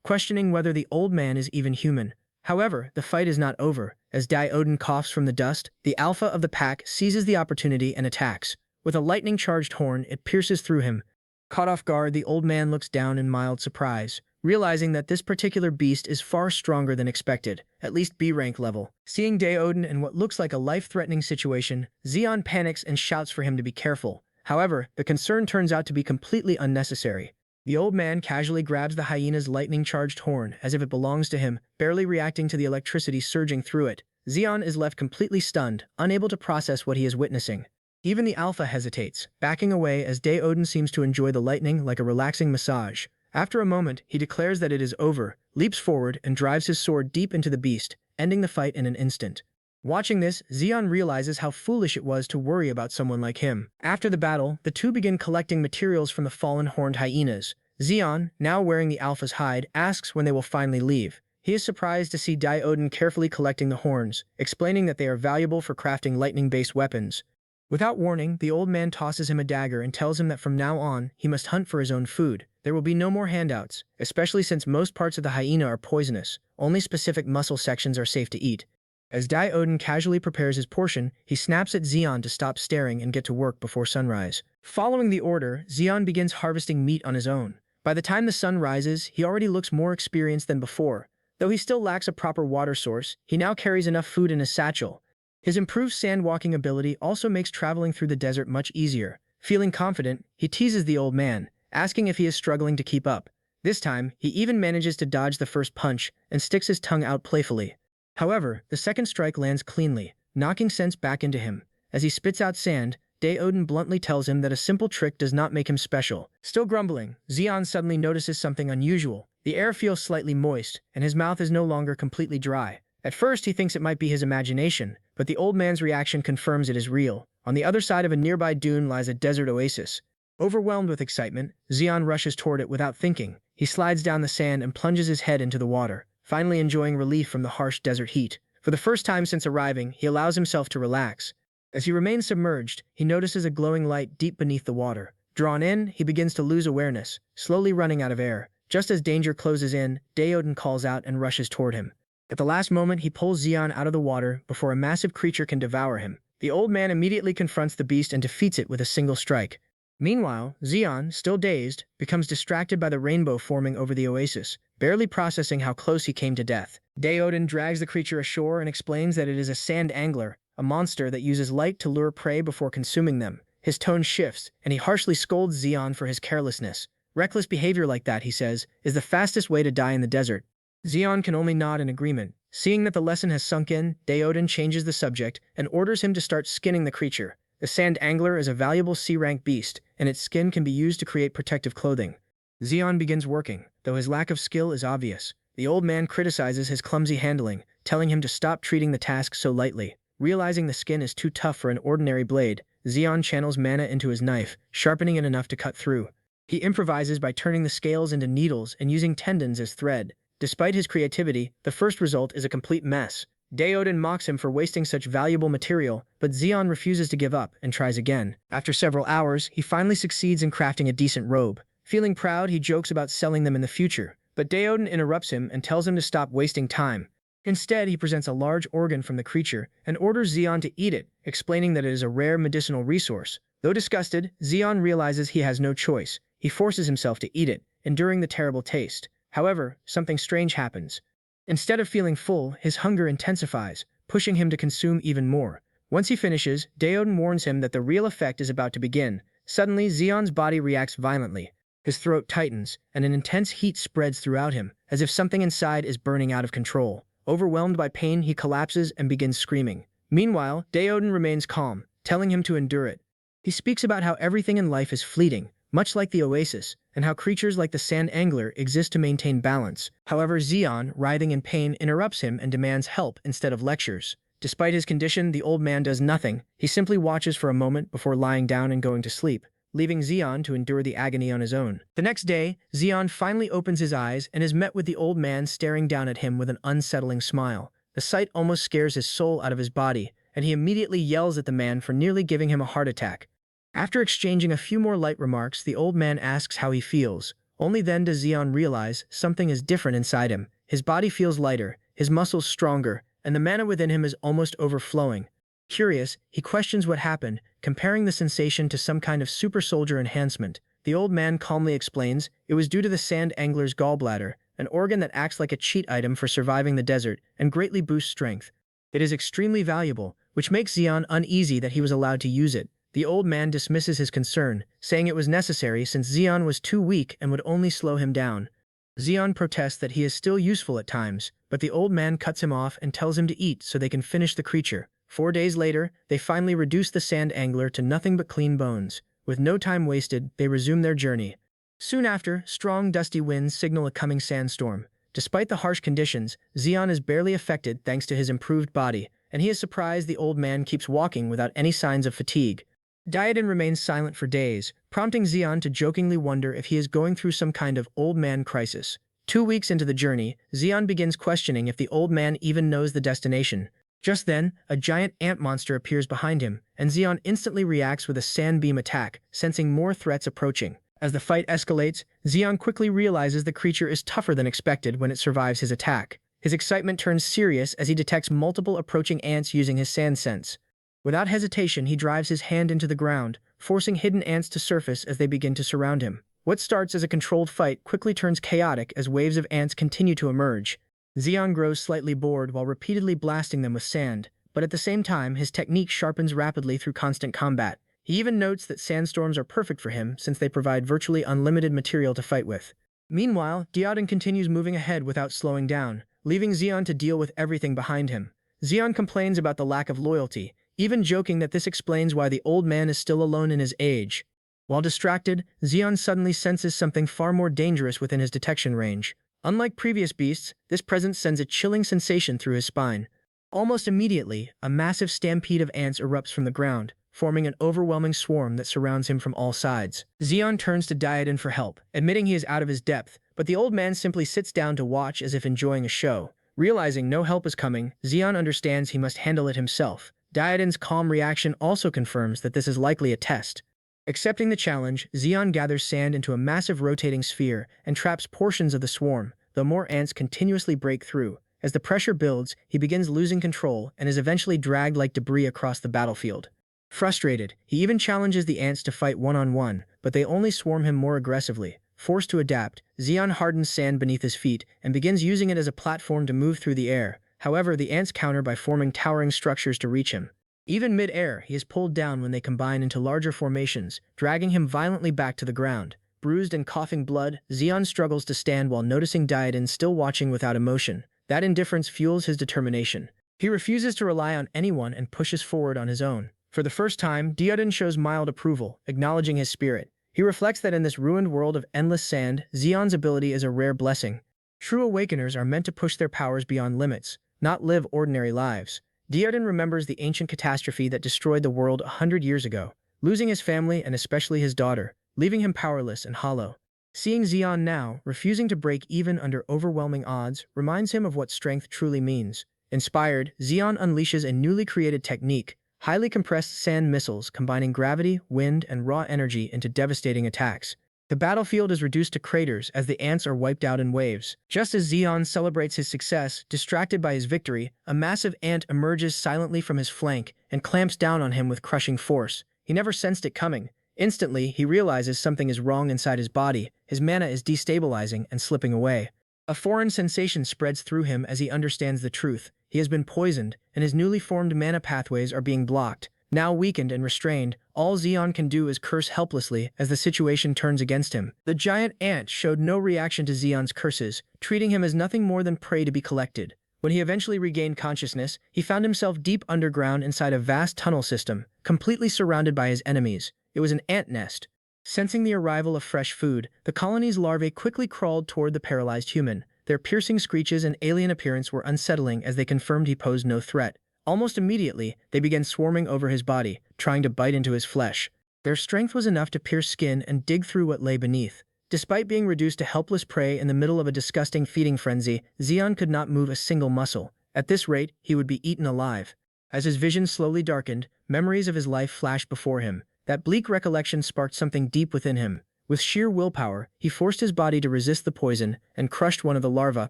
questioning whether the old man is even human. However, the fight is not over. As Daoden coughs from the dust, the alpha of the pack seizes the opportunity and attacks. With a lightning-charged horn, it pierces through him. Caught off guard, the old man looks down in mild surprise, realizing that this particular beast is far stronger than expected, at least B-rank level. Seeing Daoden in what looks like a life-threatening situation, Xion panics and shouts for him to be careful. However, the concern turns out to be completely unnecessary. The old man casually grabs the hyena's lightning-charged horn as if it belongs to him, barely reacting to the electricity surging through it. Xion is left completely stunned, unable to process what he is witnessing. Even the alpha hesitates, backing away as Daoden seems to enjoy the lightning like a relaxing massage. After a moment, he declares that it is over, leaps forward, and drives his sword deep into the beast, ending the fight in an instant. Watching this, Xion realizes how foolish it was to worry about someone like him. After the battle, the two begin collecting materials from the fallen horned hyenas. Xion, now wearing the alpha's hide, asks when they will finally leave. He is surprised to see Daoden carefully collecting the horns, explaining that they are valuable for crafting lightning-based weapons. Without warning, the old man tosses him a dagger and tells him that from now on, he must hunt for his own food. There will be no more handouts, especially since most parts of the hyena are poisonous. Only specific muscle sections are safe to eat. As Daoden casually prepares his portion, he snaps at Xion to stop staring and get to work before sunrise. Following the order, Xion begins harvesting meat on his own. By the time the sun rises, he already looks more experienced than before. Though he still lacks a proper water source, he now carries enough food in his satchel. His improved sand-walking ability also makes traveling through the desert much easier. Feeling confident, he teases the old man, asking if he is struggling to keep up. This time, he even manages to dodge the first punch and sticks his tongue out playfully. However, the second strike lands cleanly, knocking sense back into him. As he spits out sand, Daeodin bluntly tells him that a simple trick does not make him special. Still grumbling, Zeon suddenly notices something unusual. The air feels slightly moist, and his mouth is no longer completely dry. At first, he thinks it might be his imagination, but the old man's reaction confirms it is real. On the other side of a nearby dune lies a desert oasis. Overwhelmed with excitement, Zeon rushes toward it without thinking. He slides down the sand and plunges his head into the water, finally enjoying relief from the harsh desert heat. For the first time since arriving, he allows himself to relax. As he remains submerged, he notices a glowing light deep beneath the water. Drawn in, he begins to lose awareness, slowly running out of air. Just as danger closes in, Daeodin calls out and rushes toward him. At the last moment, he pulls Zeon out of the water before a massive creature can devour him. The old man immediately confronts the beast and defeats it with a single strike. Meanwhile, Zeon, still dazed, becomes distracted by the rainbow forming over the oasis, barely processing how close he came to death. Daeodin drags the creature ashore and explains that it is a sand angler, a monster that uses light to lure prey before consuming them. His tone shifts, and he harshly scolds Zeon for his carelessness. Reckless behavior like that, he says, is the fastest way to die in the desert. Zeon can only nod in agreement. Seeing that the lesson has sunk in, Daeodin changes the subject and orders him to start skinning the creature. The sand angler is a valuable C-rank beast, and its skin can be used to create protective clothing. Zeon begins working, though his lack of skill is obvious. The old man criticizes his clumsy handling, telling him to stop treating the task so lightly. Realizing the skin is too tough for an ordinary blade, Zeon channels mana into his knife, sharpening it enough to cut through. He improvises by turning the scales into needles and using tendons as thread. Despite his creativity, the first result is a complete mess. Daeodin mocks him for wasting such valuable material, but Zeon refuses to give up and tries again. After several hours, he finally succeeds in crafting a decent robe. Feeling proud, he jokes about selling them in the future, but Daeodin interrupts him and tells him to stop wasting time. Instead, he presents a large organ from the creature and orders Zeon to eat it, explaining that it is a rare medicinal resource. Though disgusted, Zeon realizes he has no choice. He forces himself to eat it, enduring the terrible taste. However, something strange happens. Instead of feeling full, his hunger intensifies, pushing him to consume even more. Once he finishes, Daeodin warns him that the real effect is about to begin. Suddenly, Zeon's body reacts violently. His throat tightens, and an intense heat spreads throughout him, as if something inside is burning out of control. Overwhelmed by pain, he collapses and begins screaming. Meanwhile, Daeodin remains calm, telling him to endure it. He speaks about how everything in life is fleeting, much like the oasis, and how creatures like the sand angler exist to maintain balance. However, Zeon, writhing in pain, interrupts him and demands help instead of lectures. Despite his condition, the old man does nothing. He simply watches for a moment before lying down and going to sleep, leaving Zeon to endure the agony on his own. The next day, Zeon finally opens his eyes and is met with the old man staring down at him with an unsettling smile. The sight almost scares his soul out of his body, and he immediately yells at the man for nearly giving him a heart attack. After exchanging a few more light remarks, the old man asks how he feels. Only then does Zeon realize something is different inside him. His body feels lighter, his muscles stronger, and the mana within him is almost overflowing. Curious, he questions what happened, comparing the sensation to some kind of super soldier enhancement. The old man calmly explains it was due to the sand angler's gallbladder, an organ that acts like a cheat item for surviving the desert and greatly boosts strength. It is extremely valuable, which makes Zeon uneasy that he was allowed to use it. The old man dismisses his concern, saying it was necessary since Zeon was too weak and would only slow him down. Zeon protests that he is still useful at times, but the old man cuts him off and tells him to eat so they can finish the creature. 4 days later, they finally reduce the sand angler to nothing but clean bones. With no time wasted, they resume their journey. Soon after, strong dusty winds signal a coming sandstorm. Despite the harsh conditions, Zeon is barely affected thanks to his improved body, and he is surprised the old man keeps walking without any signs of fatigue. Daeodin remains silent for days, prompting Zeon to jokingly wonder if he is going through some kind of old man crisis. 2 weeks into the journey, Zeon begins questioning if the old man even knows the destination. Just then, a giant ant monster appears behind him, and Zeon instantly reacts with a sand beam attack, sensing more threats approaching. As the fight escalates, Zeon quickly realizes the creature is tougher than expected when it survives his attack. His excitement turns serious as he detects multiple approaching ants using his sand sense. Without hesitation, he drives his hand into the ground, forcing hidden ants to surface as they begin to surround him. What starts as a controlled fight quickly turns chaotic as waves of ants continue to emerge. Zeon grows slightly bored while repeatedly blasting them with sand, but at the same time, his technique sharpens rapidly through constant combat. He even notes that sandstorms are perfect for him since they provide virtually unlimited material to fight with. Meanwhile, Daeodin continues moving ahead without slowing down, leaving Zeon to deal with everything behind him. Zeon complains about the lack of loyalty, even joking that this explains why the old man is still alone in his age. While distracted, Zeon suddenly senses something far more dangerous within his detection range. Unlike previous beasts, this presence sends a chilling sensation through his spine. Almost immediately, a massive stampede of ants erupts from the ground, forming an overwhelming swarm that surrounds him from all sides. Zeon turns to Diadon for help, admitting he is out of his depth, but the old man simply sits down to watch as if enjoying a show. Realizing no help is coming, Zeon understands he must handle it himself. Diadon's calm reaction also confirms that this is likely a test. Accepting the challenge, Zeon gathers sand into a massive rotating sphere and traps portions of the swarm, though more ants continuously break through. As the pressure builds, he begins losing control and is eventually dragged like debris across the battlefield. Frustrated, he even challenges the ants to fight one-on-one, but they only swarm him more aggressively. Forced to adapt, Zeon hardens sand beneath his feet and begins using it as a platform to move through the air. However, the ants counter by forming towering structures to reach him. Even mid-air, he is pulled down when they combine into larger formations, dragging him violently back to the ground. Bruised and coughing blood, Zeon struggles to stand while noticing Diadon still watching without emotion. That indifference fuels his determination. He refuses to rely on anyone and pushes forward on his own. For the first time, Diadon shows mild approval, acknowledging his spirit. He reflects that in this ruined world of endless sand, Zeon's ability is a rare blessing. True awakeners are meant to push their powers beyond limits, not live ordinary lives. Diadon remembers the ancient catastrophe that destroyed the world 100 years ago, losing his family and especially his daughter, leaving him powerless and hollow. Seeing Zeon now, refusing to break even under overwhelming odds, reminds him of what strength truly means. Inspired, Zeon unleashes a newly created technique, highly compressed sand missiles combining gravity, wind, and raw energy into devastating attacks. The battlefield is reduced to craters as the ants are wiped out in waves. Just as Zeon celebrates his success, distracted by his victory, a massive ant emerges silently from his flank and clamps down on him with crushing force. He never sensed it coming. Instantly, he realizes something is wrong inside his body. His mana is destabilizing and slipping away. A foreign sensation spreads through him as he understands the truth. He has been poisoned, and his newly formed mana pathways are being blocked. Now weakened and restrained, all Zeon can do is curse helplessly as the situation turns against him. The giant ant showed no reaction to Zeon's curses, treating him as nothing more than prey to be collected. When he eventually regained consciousness, he found himself deep underground inside a vast tunnel system, completely surrounded by his enemies. It was an ant nest. Sensing the arrival of fresh food, the colony's larvae quickly crawled toward the paralyzed human. Their piercing screeches and alien appearance were unsettling as they confirmed he posed no threat. Almost immediately, they began swarming over his body, trying to bite into his flesh. Their strength was enough to pierce skin and dig through what lay beneath. Despite being reduced to helpless prey in the middle of a disgusting feeding frenzy, Zeon could not move a single muscle. At this rate, he would be eaten alive. As his vision slowly darkened, memories of his life flashed before him. That bleak recollection sparked something deep within him. With sheer willpower, he forced his body to resist the poison and crushed one of the larvae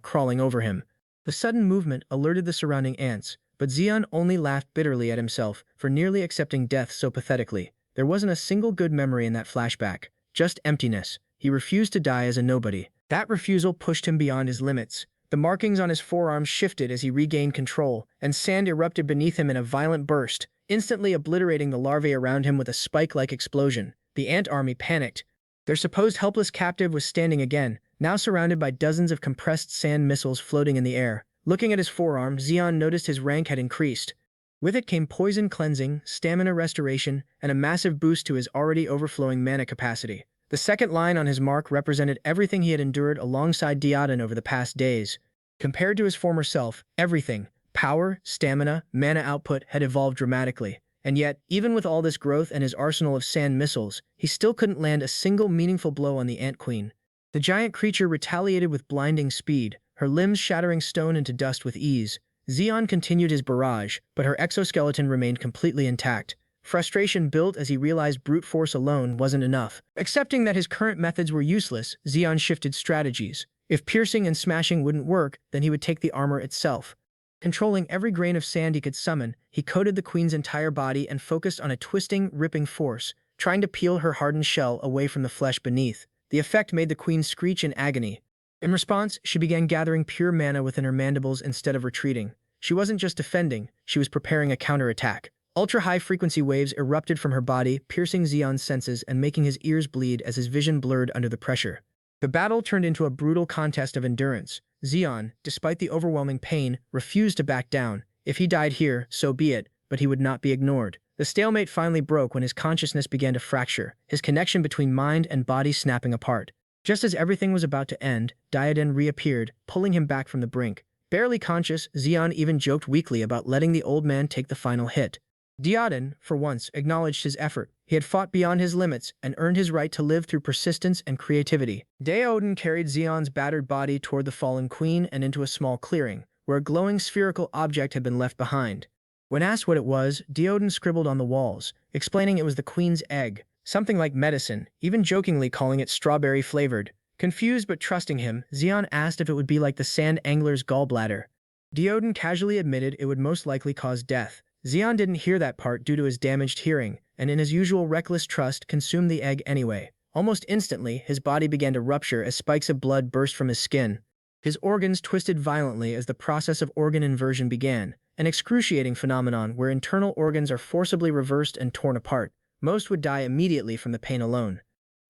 crawling over him. The sudden movement alerted the surrounding ants, but Zeon only laughed bitterly at himself for nearly accepting death so pathetically. There wasn't a single good memory in that flashback, just emptiness. He refused to die as a nobody. That refusal pushed him beyond his limits. The markings on his forearms shifted as he regained control, and sand erupted beneath him in a violent burst, instantly obliterating the larvae around him with a spike-like explosion. The ant army panicked. Their supposed helpless captive was standing again, now surrounded by dozens of compressed sand missiles floating in the air. Looking at his forearm, Zeon noticed his rank had increased. With it came poison cleansing, stamina restoration, and a massive boost to his already overflowing mana capacity. The second line on his mark represented everything he had endured alongside Diadon over the past days. Compared to his former self, everything, power, stamina, mana output, had evolved dramatically. And yet, even with all this growth and his arsenal of sand missiles, he still couldn't land a single meaningful blow on the Ant Queen. The giant creature retaliated with blinding speed, her limbs shattering stone into dust with ease. Zeon continued his barrage, but her exoskeleton remained completely intact. Frustration built as he realized brute force alone wasn't enough. Accepting that his current methods were useless, Zeon shifted strategies. If piercing and smashing wouldn't work, then he would take the armor itself. Controlling every grain of sand he could summon, he coated the queen's entire body and focused on a twisting, ripping force, trying to peel her hardened shell away from the flesh beneath. The effect made the queen screech in agony. In response, she began gathering pure mana within her mandibles instead of retreating. She wasn't just defending, she was preparing a counterattack. Ultra-high-frequency waves erupted from her body, piercing Zeon's senses and making his ears bleed as his vision blurred under the pressure. The battle turned into a brutal contest of endurance. Zeon, despite the overwhelming pain, refused to back down. If he died here, so be it, but he would not be ignored. The stalemate finally broke when his consciousness began to fracture, his connection between mind and body snapping apart. Just as everything was about to end, Diaden reappeared, pulling him back from the brink. Barely conscious, Zeon even joked weakly about letting the old man take the final hit. Diaden, for once, acknowledged his effort. He had fought beyond his limits and earned his right to live through persistence and creativity. Daoden carried Zeon's battered body toward the fallen queen and into a small clearing, where a glowing spherical object had been left behind. When asked what it was, Daoden scribbled on the walls, explaining it was the queen's egg, something like medicine, even jokingly calling it strawberry-flavored. Confused but trusting him, Zeon asked if it would be like the sand angler's gallbladder. Daoden casually admitted it would most likely cause death. Zeon didn't hear that part due to his damaged hearing, and in his usual reckless trust consumed the egg anyway. Almost instantly, his body began to rupture as spikes of blood burst from his skin. His organs twisted violently as the process of organ inversion began, an excruciating phenomenon where internal organs are forcibly reversed and torn apart. Most would die immediately from the pain alone.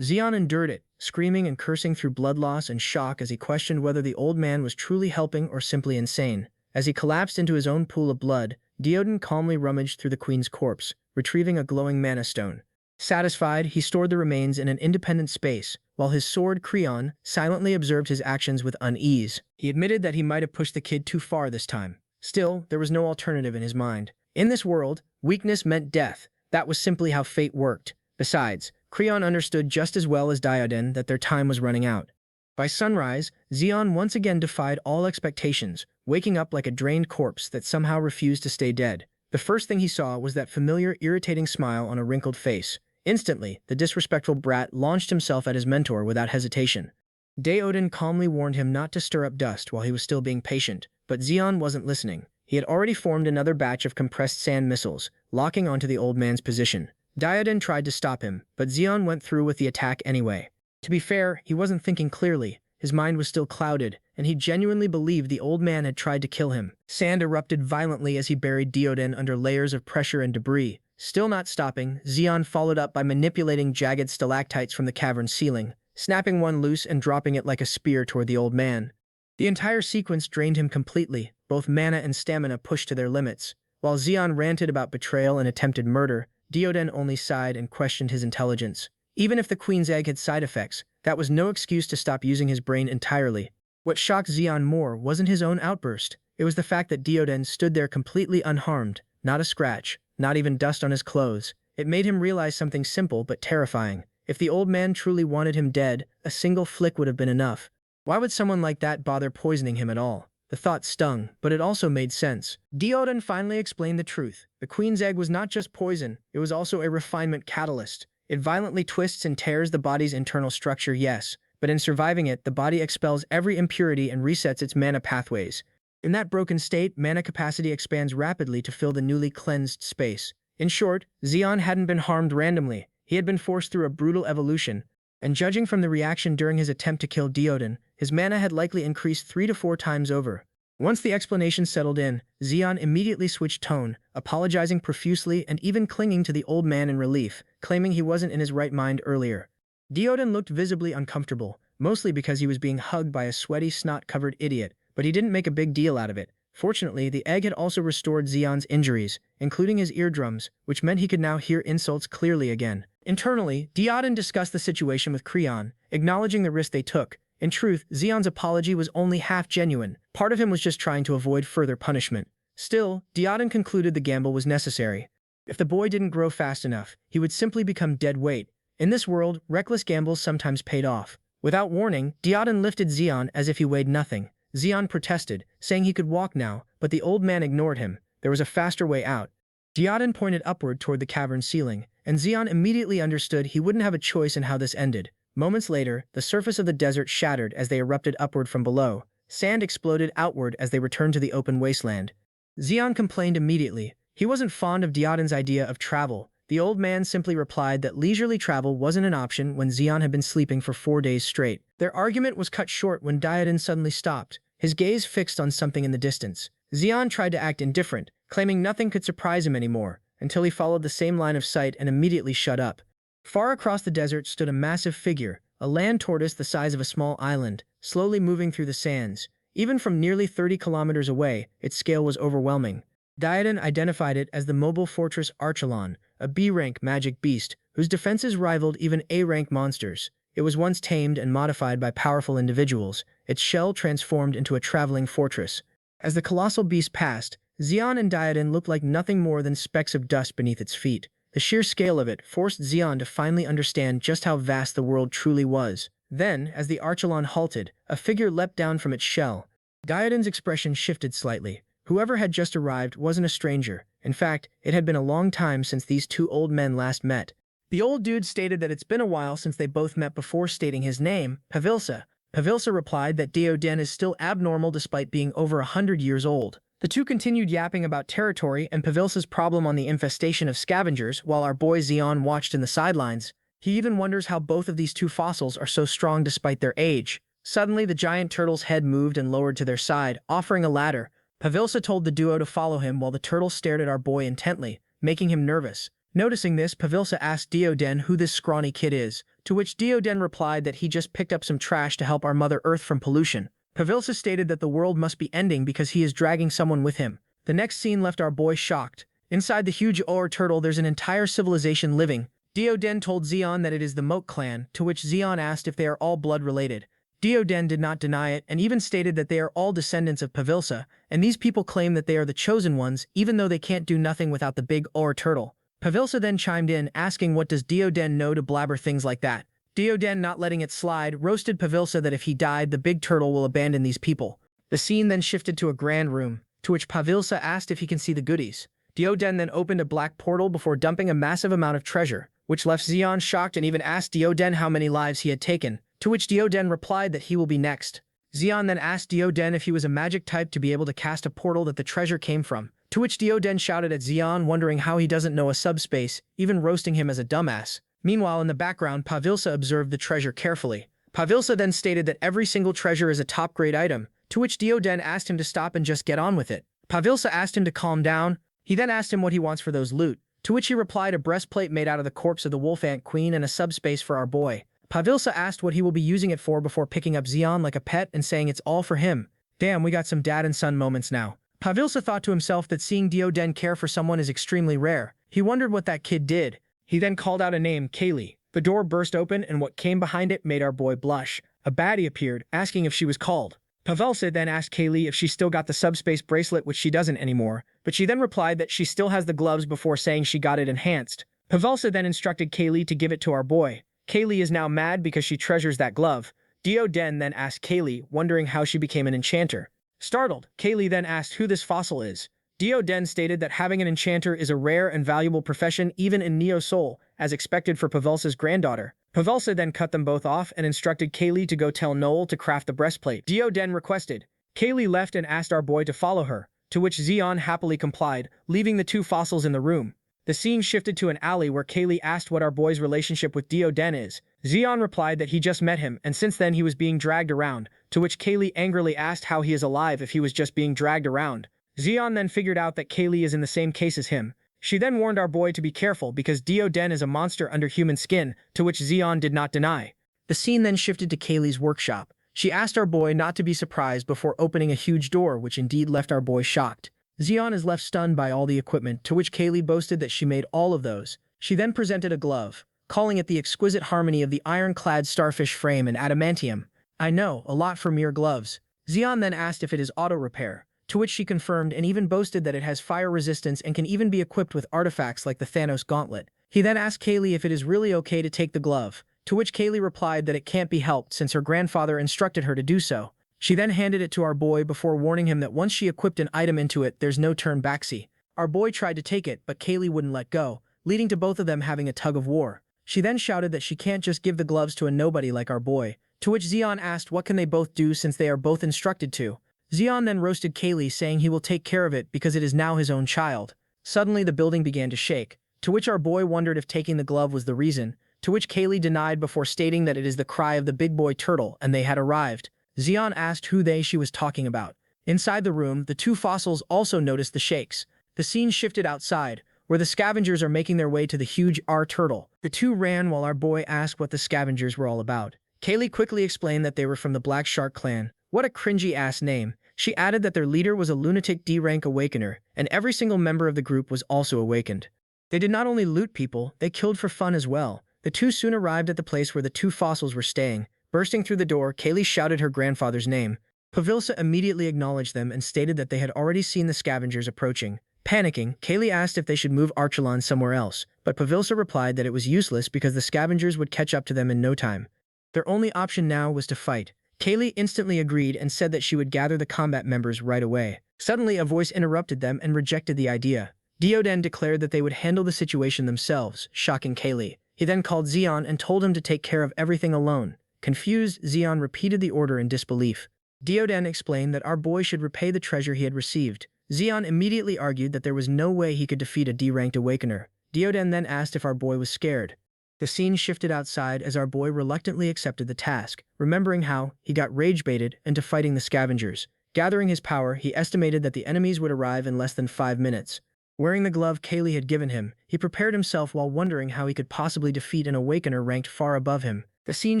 Zeon endured it, screaming and cursing through blood loss and shock as he questioned whether the old man was truly helping or simply insane. As he collapsed into his own pool of blood, Daoden calmly rummaged through the queen's corpse, retrieving a glowing mana stone. Satisfied, he stored the remains in an independent space, while his sword Creon silently observed his actions with unease. He admitted that he might have pushed the kid too far this time. Still, there was no alternative in his mind. In this world, weakness meant death. That was simply how fate worked. Besides, Creon understood just as well as Daoden that their time was running out. By sunrise, Zeon once again defied all expectations, waking up like a drained corpse that somehow refused to stay dead. The first thing he saw was that familiar, irritating smile on a wrinkled face. Instantly, the disrespectful brat launched himself at his mentor without hesitation. Daoden calmly warned him not to stir up dust while he was still being patient, but Zeon wasn't listening. He had already formed another batch of compressed sand missiles, locking onto the old man's position. Daoden tried to stop him, but Zeon went through with the attack anyway. To be fair, he wasn't thinking clearly. His mind was still clouded, and he genuinely believed the old man had tried to kill him. Sand erupted violently as he buried Daoden under layers of pressure and debris. Still not stopping, Zeon followed up by manipulating jagged stalactites from the cavern's ceiling, snapping one loose and dropping it like a spear toward the old man. The entire sequence drained him completely, both mana and stamina pushed to their limits. While Zeon ranted about betrayal and attempted murder, Daoden only sighed and questioned his intelligence. Even if the queen's egg had side effects, that was no excuse to stop using his brain entirely. What shocked Zeon more wasn't his own outburst. It was the fact that Daoden stood there completely unharmed, not a scratch, not even dust on his clothes. It made him realize something simple but terrifying. If the old man truly wanted him dead, a single flick would have been enough. Why would someone like that bother poisoning him at all? The thought stung, but it also made sense. Daoden finally explained the truth. The queen's egg was not just poison, it was also a refinement catalyst. It violently twists and tears the body's internal structure, yes, but in surviving it, the body expels every impurity and resets its mana pathways. In that broken state, mana capacity expands rapidly to fill the newly cleansed space. In short, Zeon hadn't been harmed randomly. He had been forced through a brutal evolution, and judging from the reaction during his attempt to kill Daoden, his mana had likely increased 3 to 4 times over. Once the explanation settled in, Zeon immediately switched tone, apologizing profusely and even clinging to the old man in relief, claiming he wasn't in his right mind earlier. Daoden looked visibly uncomfortable, mostly because he was being hugged by a sweaty, snot-covered idiot, but he didn't make a big deal out of it. Fortunately, the egg had also restored Zeon's injuries, including his eardrums, which meant he could now hear insults clearly again. Internally, Daoden discussed the situation with Creon, acknowledging the risk they took. In truth, Zeon's apology was only half genuine. Part of him was just trying to avoid further punishment. Still, Daoden concluded the gamble was necessary. If the boy didn't grow fast enough, he would simply become dead weight. In this world, reckless gambles sometimes paid off. Without warning, Daoden lifted Zeon as if he weighed nothing. Zeon protested, saying he could walk now, but the old man ignored him. There was a faster way out. Daoden pointed upward toward the cavern ceiling, and Zeon immediately understood he wouldn't have a choice in how this ended. Moments later, the surface of the desert shattered as they erupted upward from below. Sand exploded outward as they returned to the open wasteland. Zeon complained immediately. He wasn't fond of Daoden's idea of travel. The old man simply replied that leisurely travel wasn't an option when Zeon had been sleeping for 4 days straight. Their argument was cut short when Daoden suddenly stopped, his gaze fixed on something in the distance. Zeon tried to act indifferent, claiming nothing could surprise him anymore, until he followed the same line of sight and immediately shut up. Far across the desert stood a massive figure, a land tortoise the size of a small island, slowly moving through the sands. Even from nearly 30 kilometers away, its scale was overwhelming. Diadon identified it as the mobile fortress Archelon, a B-rank magic beast whose defenses rivaled even A-rank monsters. It was once tamed and modified by powerful individuals, its shell transformed into a traveling fortress. As the colossal beast passed, Xion and Diadon looked like nothing more than specks of dust beneath its feet. The sheer scale of it forced Xion to finally understand just how vast the world truly was. Then, as the Archelon halted, a figure leapt down from its shell. Diadon's expression shifted slightly. Whoever had just arrived wasn't a stranger. In fact, it had been a long time since these two old men last met. The old dude stated that it's been a while since they both met before stating his name, Pavilsa. Pavilsa replied that Diodon is still abnormal despite being over 100 years old. The two continued yapping about territory and Pavilsa's problem on the infestation of scavengers while our boy Xion watched in the sidelines. He even wonders how both of these two fossils are so strong despite their age. Suddenly, the giant turtle's head moved and lowered to their side, offering a ladder. Pavilsa told the duo to follow him while the turtle stared at our boy intently, making him nervous. Noticing this, Pavilsa asked Diodon who this scrawny kid is, to which Diodon replied that he just picked up some trash to help our Mother Earth from pollution. Pavilsa stated that the world must be ending because he is dragging someone with him. The next scene left our boy shocked. Inside the huge Oar turtle there's an entire civilization living. Diodon told Xion that it is the Moat clan, to which Xion asked if they are all blood-related. Diodon did not deny it and even stated that they are all descendants of Pavilsa, and these people claim that they are the chosen ones even though they can't do nothing without the big Oar turtle. Pavilsa then chimed in, asking what does Diodon know to blabber things like that. Diodon, not letting it slide, roasted Pavilsa that if he died, the big turtle will abandon these people. The scene then shifted to a grand room, to which Pavilsa asked if he can see the goodies. Diodon then opened a black portal before dumping a massive amount of treasure, which left Xion shocked and even asked Diodon how many lives he had taken, to which Diodon replied that he will be next. Xion then asked Diodon if he was a magic type to be able to cast a portal that the treasure came from, to which Diodon shouted at Xion, wondering how he doesn't know a subspace, even roasting him as a dumbass. Meanwhile, in the background, Pavilsa observed the treasure carefully. Pavilsa then stated that every single treasure is a top-grade item, to which Diodon asked him to stop and just get on with it. Pavilsa asked him to calm down. He then asked him what he wants for those loot, to which he replied a breastplate made out of the corpse of the wolf ant queen and a subspace for our boy. Pavilsa asked what he will be using it for before picking up Xion like a pet and saying it's all for him. Damn, we got some dad and son moments now. Pavilsa thought to himself that seeing Diodon care for someone is extremely rare. He wondered what that kid did. He then called out a name, Kaylee. The door burst open and what came behind it made our boy blush. A baddie appeared, asking if she was called. Pavilsa then asked Kaylee if she still got the subspace bracelet, which she doesn't anymore, but she then replied that she still has the gloves before saying she got it enhanced. Pavilsa then instructed Kaylee to give it to our boy. Kaylee is now mad because she treasures that glove. Diodon then asked Kaylee, wondering how she became an enchanter. Startled, Kaylee then asked who this fossil is. Diodon stated that having an enchanter is a rare and valuable profession even in Neo Soul, as expected for Pavilsa's granddaughter. Pavilsa then cut them both off and instructed Kaylee to go tell Noel to craft the breastplate. Diodon requested. Kaylee left and asked our boy to follow her, to which Xion happily complied, leaving the two fossils in the room. The scene shifted to an alley where Kaylee asked what our boy's relationship with Diodon is. Xion replied that he just met him and since then he was being dragged around, to which Kaylee angrily asked how he is alive if he was just being dragged around. Xion then figured out that Kaylee is in the same case as him. She then warned our boy to be careful because Diodon is a monster under human skin, to which Xion did not deny. The scene then shifted to Kaylee's workshop. She asked our boy not to be surprised before opening a huge door, which indeed left our boy shocked. Xion is left stunned by all the equipment, to which Kaylee boasted that she made all of those. She then presented a glove, calling it the exquisite harmony of the ironclad starfish frame and adamantium. I know, a lot for mere gloves. Xion then asked if it is auto-repair, to which she confirmed and even boasted that it has fire resistance and can even be equipped with artifacts like the Thanos gauntlet. He then asked Kaylee if it is really okay to take the glove, to which Kaylee replied that it can't be helped since her grandfather instructed her to do so. She then handed it to our boy before warning him that once she equipped an item into it, there's no turn backsy. Our boy tried to take it, but Kaylee wouldn't let go, leading to both of them having a tug of war. She then shouted that she can't just give the gloves to a nobody like our boy, to which Xion asked what can they both do since they are both instructed to. Xion then roasted Kaylee, saying he will take care of it because it is now his own child. Suddenly the building began to shake, to which our boy wondered if taking the glove was the reason, to which Kaylee denied before stating that it is the cry of the big boy turtle and they had arrived. Xion asked who she was talking about. Inside the room, the two fossils also noticed the shakes. The scene shifted outside, where the scavengers are making their way to the huge R turtle. The two ran while our boy asked what the scavengers were all about. Kaylee quickly explained that they were from the Black Shark clan, What a cringy-ass name. She added that their leader was a lunatic D-rank awakener, and every single member of the group was also awakened. They did not only loot people, they killed for fun as well. The two soon arrived at the place where the two fossils were staying. Bursting through the door, Kaylee shouted her grandfather's name. Pavilsa immediately acknowledged them and stated that they had already seen the scavengers approaching. Panicking, Kaylee asked if they should move Archelon somewhere else, but Pavilsa replied that it was useless because the scavengers would catch up to them in no time. Their only option now was to fight. Kaylee instantly agreed and said that she would gather the combat members right away. Suddenly, a voice interrupted them and rejected the idea. Dioden declared that they would handle the situation themselves, shocking Kaylee. He then called Zeon and told him to take care of everything alone. Confused, Zeon repeated the order in disbelief. Dioden explained that our boy should repay the treasure he had received. Zeon immediately argued that there was no way he could defeat a D-ranked awakener. Dioden then asked if our boy was scared. The scene shifted outside as our boy reluctantly accepted the task, remembering how he got rage-baited into fighting the scavengers. Gathering his power, he estimated that the enemies would arrive in less than 5 minutes. Wearing the glove Kaylee had given him, he prepared himself while wondering how he could possibly defeat an awakener ranked far above him. The scene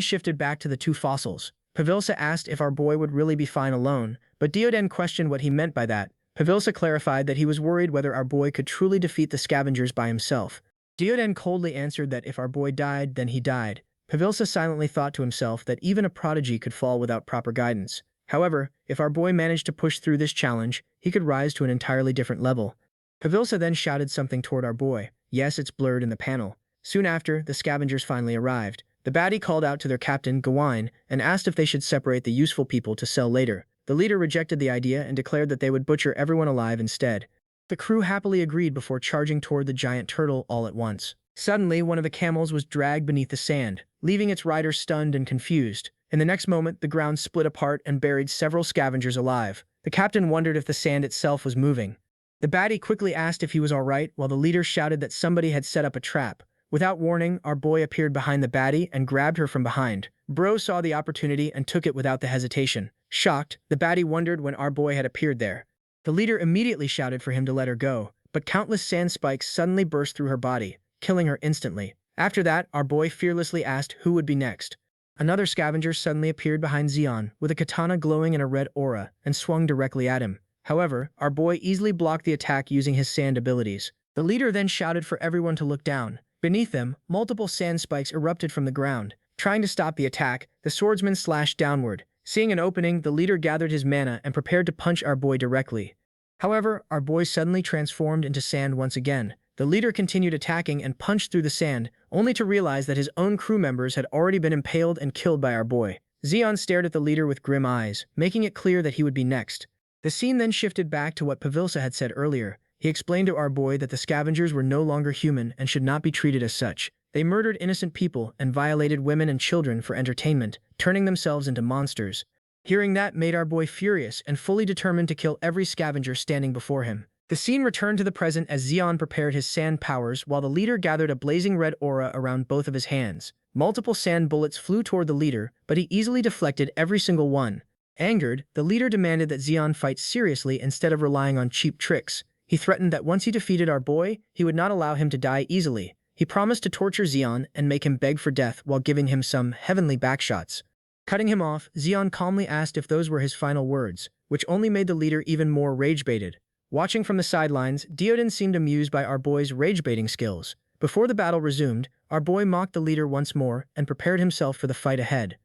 shifted back to the two fossils. Pavilsa asked if our boy would really be fine alone, but Dioden questioned what he meant by that. Pavilsa clarified that he was worried whether our boy could truly defeat the scavengers by himself. Dioden coldly answered that if our boy died, then he died. Pavilsa silently thought to himself that even a prodigy could fall without proper guidance. However, if our boy managed to push through this challenge, he could rise to an entirely different level. Pavilsa then shouted something toward our boy. Yes, it's blurred in the panel. Soon after, the scavengers finally arrived. The baddie called out to their captain, Gawain, and asked if they should separate the useful people to sell later. The leader rejected the idea and declared that they would butcher everyone alive instead. The crew happily agreed before charging toward the giant turtle all at once. Suddenly, one of the camels was dragged beneath the sand, leaving its rider stunned and confused. In the next moment, the ground split apart and buried several scavengers alive. The captain wondered if the sand itself was moving. The baddie quickly asked if he was all right, while the leader shouted that somebody had set up a trap. Without warning, our boy appeared behind the baddie and grabbed her from behind. Bro saw the opportunity and took it without the hesitation. Shocked, the baddie wondered when our boy had appeared there. The leader immediately shouted for him to let her go, but countless sand spikes suddenly burst through her body, killing her instantly. After that, our boy fearlessly asked who would be next. Another scavenger suddenly appeared behind Zeon, with a katana glowing in a red aura, and swung directly at him. However, our boy easily blocked the attack using his sand abilities. The leader then shouted for everyone to look down. Beneath them, multiple sand spikes erupted from the ground. Trying to stop the attack, the swordsman slashed downward. Seeing an opening, the leader gathered his mana and prepared to punch our boy directly. However, our boy suddenly transformed into sand once again. The leader continued attacking and punched through the sand, only to realize that his own crew members had already been impaled and killed by our boy. Zeon stared at the leader with grim eyes, making it clear that he would be next. The scene then shifted back to what Pavilsa had said earlier. He explained to our boy that the scavengers were no longer human and should not be treated as such. They murdered innocent people and violated women and children for entertainment, turning themselves into monsters. Hearing that made our boy furious and fully determined to kill every scavenger standing before him. The scene returned to the present as Zeon prepared his sand powers while the leader gathered a blazing red aura around both of his hands. Multiple sand bullets flew toward the leader, but he easily deflected every single one. Angered, the leader demanded that Zeon fight seriously instead of relying on cheap tricks. He threatened that once he defeated our boy, he would not allow him to die easily. He promised to torture Zeon and make him beg for death while giving him some heavenly backshots. Cutting him off, Zeon calmly asked if those were his final words, which only made the leader even more rage-baited. Watching from the sidelines, Dioden seemed amused by our boy's rage-baiting skills. Before the battle resumed, our boy mocked the leader once more and prepared himself for the fight ahead.